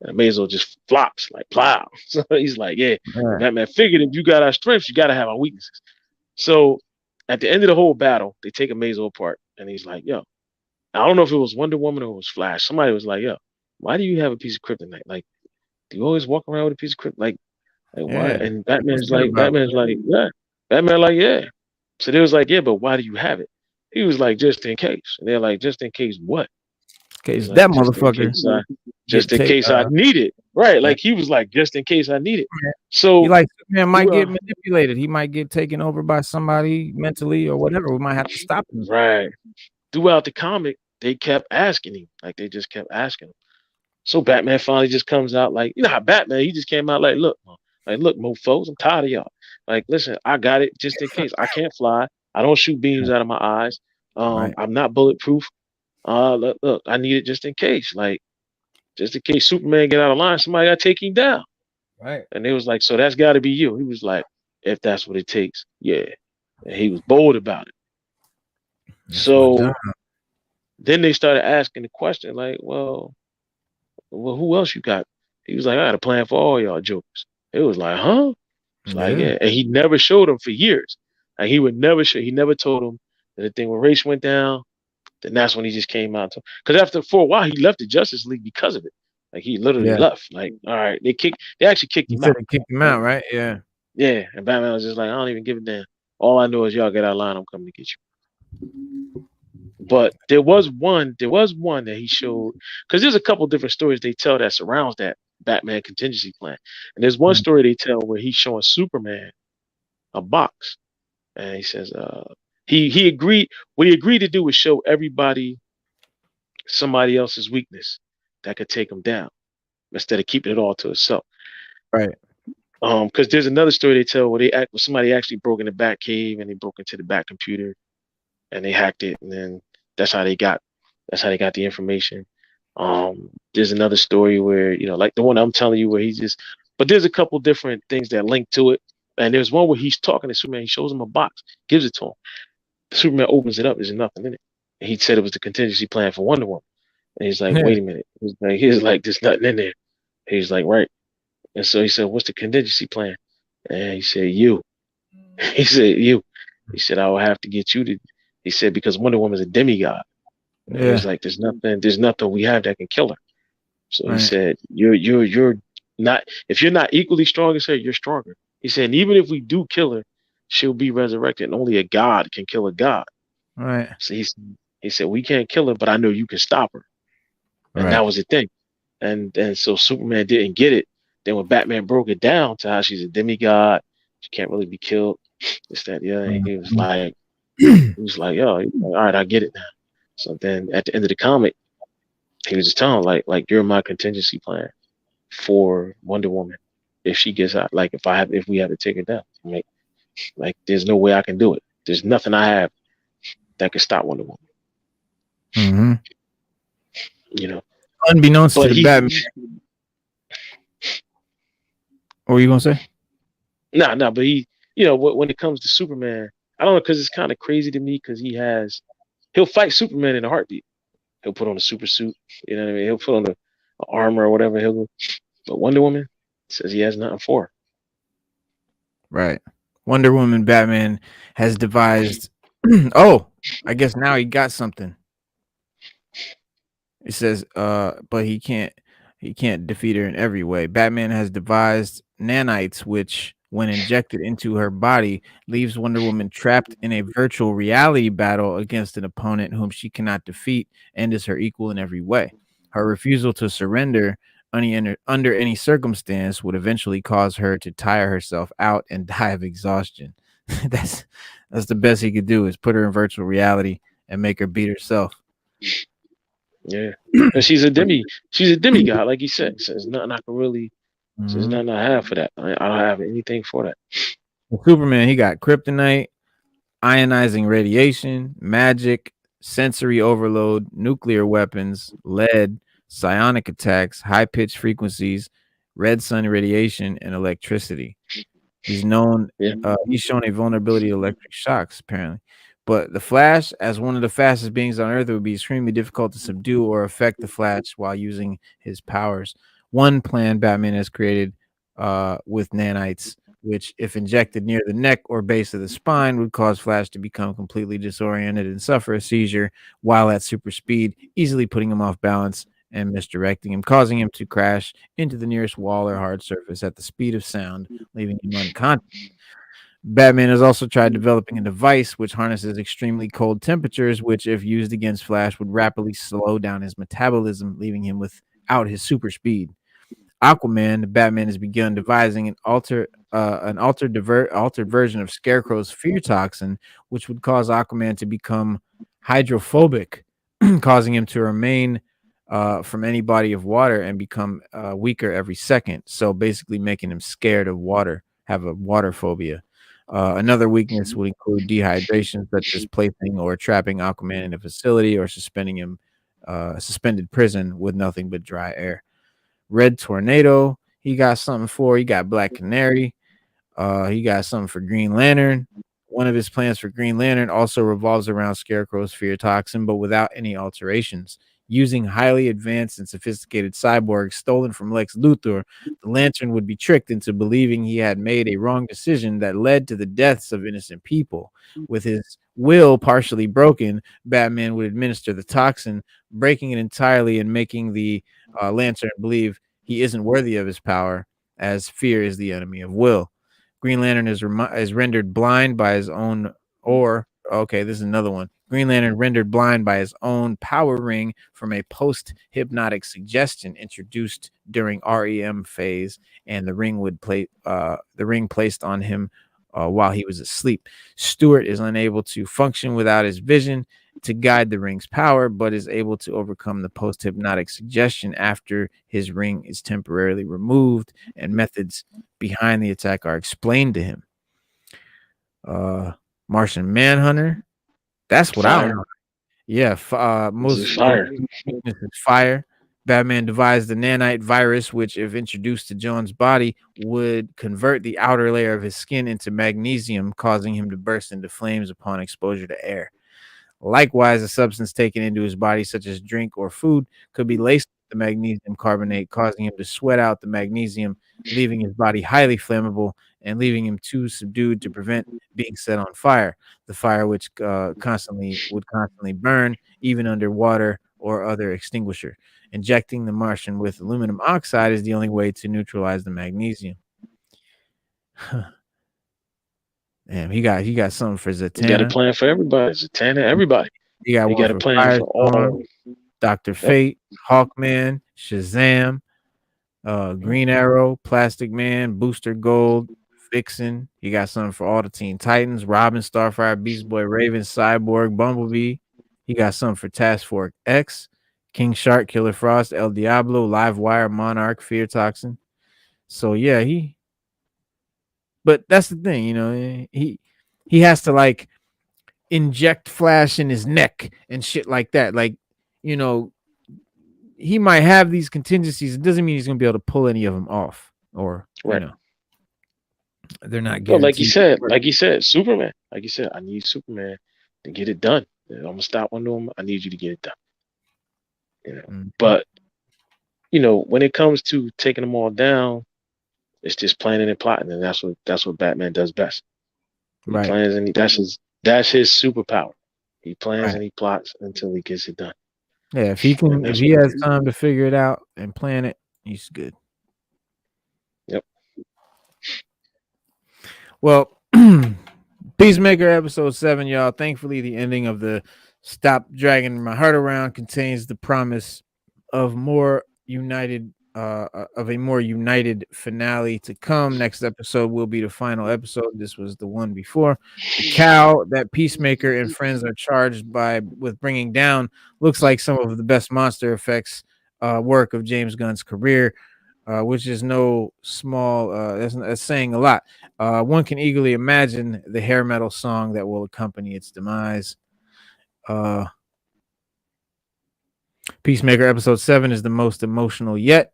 And Amazo just flops like plow. So he's like, yeah. And Yeah. Batman figured if you got our strengths, you got to have our weaknesses. So at the end of the whole battle, they take Amazo apart. And he's like, yo, I don't know if it was Wonder Woman or it was Flash. Somebody was like, yo, why do you have a piece of kryptonite? Like, do you always walk around with a piece of kryptonite? Like what? Yeah. And What's that about? Batman's like, yeah. Batman like, yeah. So they was like, yeah, but why do you have it? He was like, just in case. And they're like, just in case what? Case He's like, that motherfucker just get in take. case I need it. Right. Yeah. Like he was like, just in case I need it. He So like Superman might get throughout, manipulated. He might get taken over by somebody mentally or whatever. We might have to stop him. right. Throughout the comic, they kept asking him. Like they just kept asking him. So Batman finally just comes out like, you know how Batman, he just came out like, look, mofos, I'm tired of y'all. Like, listen, I got it just in case. I can't fly. I don't shoot beams out of my eyes. Right. I'm not bulletproof. Look, I need it just in case. Like, just in case Superman get out of line, somebody gotta take him down. Right. And it was like, so that's gotta be you. He was like, if that's what it takes, yeah. And he was bold about it. That's So then they started asking the question, like, well, who else you got? He was like, I got a plan for all y'all jokers. It was like, huh? It's like, yeah. And he never showed them for years. Like he would never show, he never told them that the thing when race went down, then that's when he just came out. Because after for a while, he left the Justice League because of it. Like he literally left. Like, all right, they actually kicked You him said out. they kicked him out, right? Yeah. Yeah. And Batman was just like, I don't even give a damn. All I know is y'all get out of line, I'm coming to get you. But there was one that he showed, because there's a couple different stories they tell that surrounds that Batman contingency plan. And there's one story they tell where he's showing Superman a box. And he says, he agreed, what he agreed to do was show everybody somebody else's weakness that could take him down instead of keeping it all to himself. Right. Because there's another story they tell where somebody actually broke in the Bat cave and they broke into the Bat computer and they hacked it, and then that's how they got the information. There's another story where, you know, like the one I'm telling you, where but there's a couple different things that link to it. And there's one where he's talking to Superman, he shows him a box, gives it to him. Superman opens it up, there's nothing in it. And he said it was the contingency plan for Wonder Woman. And he's like, wait a minute. He's like, there's nothing in there. He's like, right. And so he said, what's the contingency plan? And he said, you. He said, you. He said, I will have to get you to. He said, because Wonder Woman's a demigod. And he was like, there's nothing we have that can kill her. So he said, you're not, if you're not equally strong as her, you're stronger. He said, and even if we do kill her, she'll be resurrected. And only a god can kill a god. Right. So he said, we can't kill her, but I know you can stop her. And that was the thing. And so Superman didn't get it. Then when Batman broke it down to how she's a demigod, she can't really be killed. It's that, he was like, yo, all right, I get it now. So then at the end of the comic, he was just telling like you're my contingency plan for Wonder Woman if she gets out. Like if we have to take her down, like there's no way I can do it. There's nothing I have that can stop Wonder Woman. Mm-hmm. You know, unbeknownst to the Batman. What were you gonna say? Nah, but he, you know, when it comes to Superman, I don't know, because it's kind of crazy to me because he'll fight Superman in a heartbeat. He'll put on a super suit, you know what I mean? He'll put on the armor or whatever. But Wonder Woman says he has nothing for her. Right. Wonder Woman, Batman has devised. Oh, I guess now he got something. It says, but he can't defeat her in every way. Batman has devised nanites, which, when injected into her body, leaves Wonder Woman trapped in a virtual reality battle against an opponent whom she cannot defeat and is her equal in every way. Her refusal to surrender under any circumstance would eventually cause her to tire herself out and die of exhaustion. That's the best he could do, is put her in virtual reality and make her beat herself. Yeah, and she's a demigod, like he said. So there's nothing I can really So there's nothing I have for that. I don't have anything for that. Superman, he got kryptonite, ionizing radiation, magic, sensory overload, nuclear weapons, lead, psionic attacks, high pitched frequencies, red sun radiation, and electricity. He's known Yeah. he's shown a vulnerability to electric shocks, apparently. But the Flash, as one of the fastest beings on Earth, it would be extremely difficult to subdue or affect the Flash while using his powers. One plan Batman has created with nanites, which, if injected near the neck or base of the spine, would cause Flash to become completely disoriented and suffer a seizure while at super speed, easily putting him off balance and misdirecting him, causing him to crash into the nearest wall or hard surface at the speed of sound, leaving him unconscious. Batman has also tried developing a device which harnesses extremely cold temperatures, which, if used against Flash, would rapidly slow down his metabolism, leaving him without his super speed. Aquaman, Batman has begun devising altered version of Scarecrow's fear toxin, which would cause Aquaman to become hydrophobic, causing him to remain from any body of water and become weaker every second. So basically, making him scared of water, have a water phobia. Another weakness would include dehydration, such as placing or trapping Aquaman in a facility or suspending him suspended prison with nothing but dry air. Red Tornado, he got something for. He got Black Canary. He got something for Green Lantern. One of his plans for Green Lantern also revolves around Scarecrow's fear toxin, but without any alterations. Using highly advanced and sophisticated cyborgs stolen from Lex Luthor, the Lantern would be tricked into believing he had made a wrong decision that led to the deaths of innocent people. With his will partially broken, Batman would administer the toxin, breaking it entirely and making the Lantern believe he isn't worthy of his power, as fear is the enemy of will. Green Lantern is rendered blind by his own, or okay, this is another one. Green Lantern rendered blind by his own power ring from a post-hypnotic suggestion introduced during REM phase, and the ring placed on him while he was asleep. Stewart is unable to function without his vision to guide the ring's power, but is able to overcome the post-hypnotic suggestion after his ring is temporarily removed, and methods behind the attack are explained to him. Martian Manhunter. That's what I don't know. Yeah, most fire. weakness is fire. Batman devised the Nanite Virus, which, if introduced to John's body, would convert the outer layer of his skin into magnesium, causing him to burst into flames upon exposure to air. Likewise, a substance taken into his body, such as drink or food, could be laced with the magnesium carbonate, causing him to sweat out the magnesium, leaving his body highly flammable and leaving him too subdued to prevent being set on fire. The fire which would constantly burn, even underwater or other extinguisher. Injecting the Martian with aluminum oxide is the only way to neutralize the magnesium. Damn, he got something for Zatanna. He got a plan for everybody. Zatanna, everybody. He got a plan for all. Dr. Fate, Hawkman, Shazam, Green Arrow, Plastic Man, Booster Gold, Vixen. He got something for all the Teen Titans, Robin, Starfire, Beast Boy, Raven, Cyborg, Bumblebee. He got something for Task Force X, King Shark, Killer Frost, El Diablo, Livewire, Monarch, Fear Toxin. So yeah, but that's the thing, you know, he has to like inject Flash in his neck and shit like that. Like, you know, he might have these contingencies. It doesn't mean he's gonna be able to pull any of them off, or you know, they're not guaranteed. Like you said, Superman. Like you said, I need Superman to get it done. I'm gonna stop on them. I need you to get it done. You know, but you know, when it comes to taking them all down, it's just planning and plotting, and that's what Batman does best. He plans and that's his superpower. He plans and he plots until he gets it done. Yeah, if he has time to figure it out and plan it, he's good. Yep. Well, Peacemaker episode 7, y'all. Thankfully, the ending of the Stop Dragging My Heart Around contains the promise of a more united finale to come. Next episode will be the final episode. This was the one before. The cow that Peacemaker and friends are charged with bringing down looks like some of the best monster effects work of James Gunn's career. which is no small. That's saying a lot. One can eagerly imagine the hair metal song that will accompany its demise. Uh, Peacemaker episode 7 is the most emotional yet.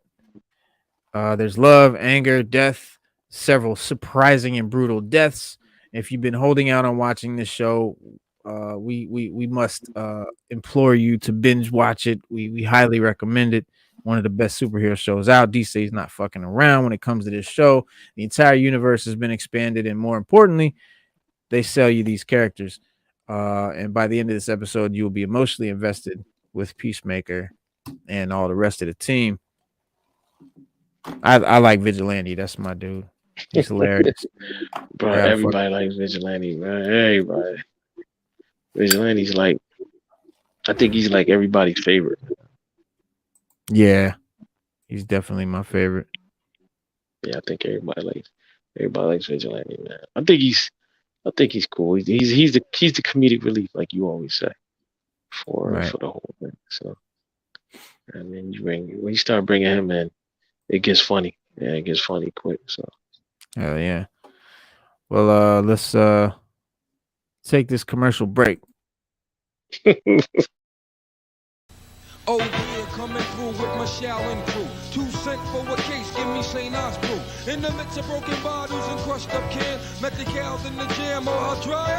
There's love, anger, death, several surprising and brutal deaths. If you've been holding out on watching this show, we must implore you to binge watch it. We highly recommend it. One of the best superhero shows out. DC's not fucking around when it comes to this show. The entire universe has been expanded, and more importantly, they sell you these characters. And by the end of this episode, you will be emotionally invested with Peacemaker and all the rest of the team. I like Vigilante. That's my dude. He's hilarious. Bro, everybody likes Vigilante, man. Everybody. Vigilante's like, I think he's like everybody's favorite. Yeah, he's definitely my favorite. Yeah, I think everybody likes Vigilante, man. I think he's cool. He's the comedic relief, like you always say, for the whole thing. So, I mean, when you start bringing him in, it gets funny. Yeah, it gets funny quick. So, hell yeah. Well, let's take this commercial break. Oh yeah, coming through with my showering crew. 2 cents for a case, give me St. Ives brew. In the midst of broken bottles and crushed up cans, met the cows in the jam or I'll try.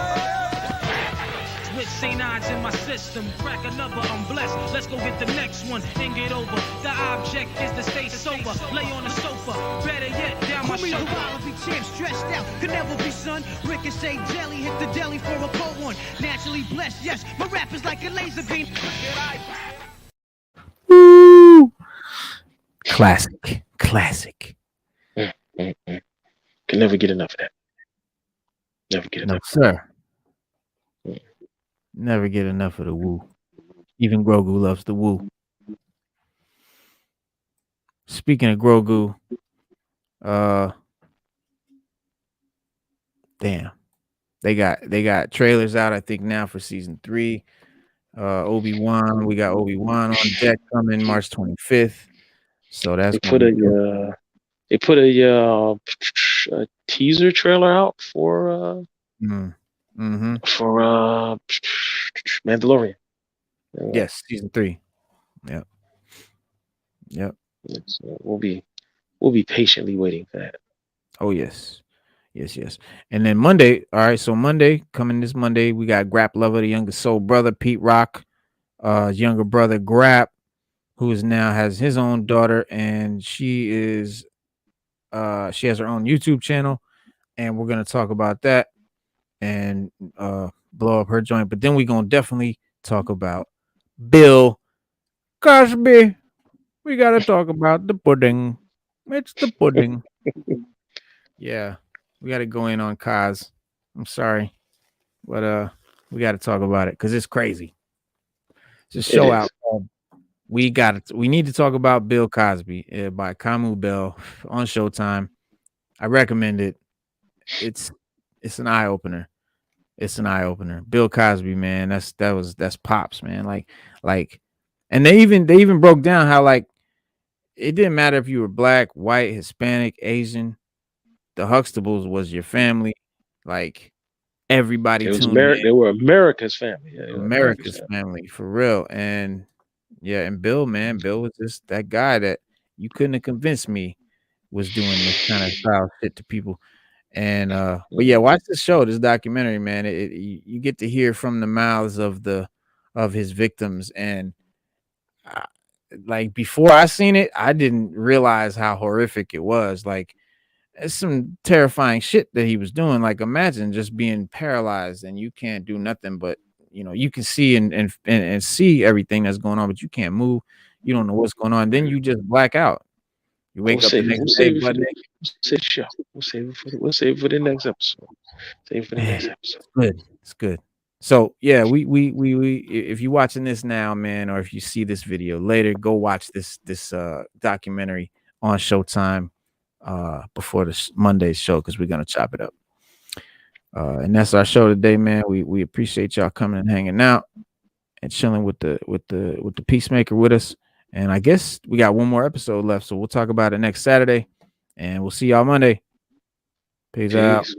With St. Ives in my system, crack another, I'm blessed. Let's go get the next one and get over. The object is to stay sober, lay on the sofa. Better yet, down my shoulder. I'll be champ, stressed out, could never be son. Ricochet jelly, hit the deli for a cold one. Naturally blessed, yes, my rap is like a laser beam. Woo! Classic. Can never get enough of that. Never get enough. No, sir. Never get enough of the woo. Even Grogu loves the woo. Speaking of Grogu, damn, they got trailers out. I think now for season 3. Obi-Wan, we got Obi-Wan on deck coming March 25th. So that's they put a teaser trailer out for Mandalorian. Yes, season 3. Yep. We'll be patiently waiting for that. Oh yes. And then Monday, all right. So coming this Monday, we got Grap Lover, the younger soul brother, Pete Rock, younger brother Grap, who is now has his own daughter, and she has her own YouTube channel, and we're gonna talk about that and blow up her joint. But then we're gonna definitely talk about Bill Cosby. We gotta talk about the pudding. It's the pudding. Yeah, we gotta go in on Cos. I'm sorry, but we gotta talk about it because it's crazy. It's a show out. We need to talk about Bill Cosby by Camus Bell on Showtime. I recommend it. It's an eye opener. Bill Cosby, man. That's pops, man. Like, and they even broke down how like it didn't matter if you were black, white, Hispanic, Asian. The Huxtables was your family. Like everybody tuned in. They were America's family. Yeah, America's family for real. And yeah, and Bill, man, Bill was just that guy that you couldn't have convinced me was doing this kind of style shit to people. And but yeah, watch this show, this documentary, man. You get to hear from the mouths of his victims, and like before I seen it, I didn't realize how horrific it was. Like it's some terrifying shit that he was doing. Like imagine just being paralyzed and you can't do nothing but you can see and see everything that's going on, but you can't move. You don't know what's going on. Then you just black out. You wake up the next day. We'll save it for the next episode. Save it for the next episode. It's good. So yeah, we if you're watching this now, man, or if you see this video later, go watch this documentary on Showtime before this Monday's show because we're gonna chop it up. And that's our show today, man. We appreciate y'all coming and hanging out and chilling with the Peacemaker with us. And I guess we got one more episode left, so we'll talk about it next Saturday, and we'll see y'all Monday. Peace out. Peace.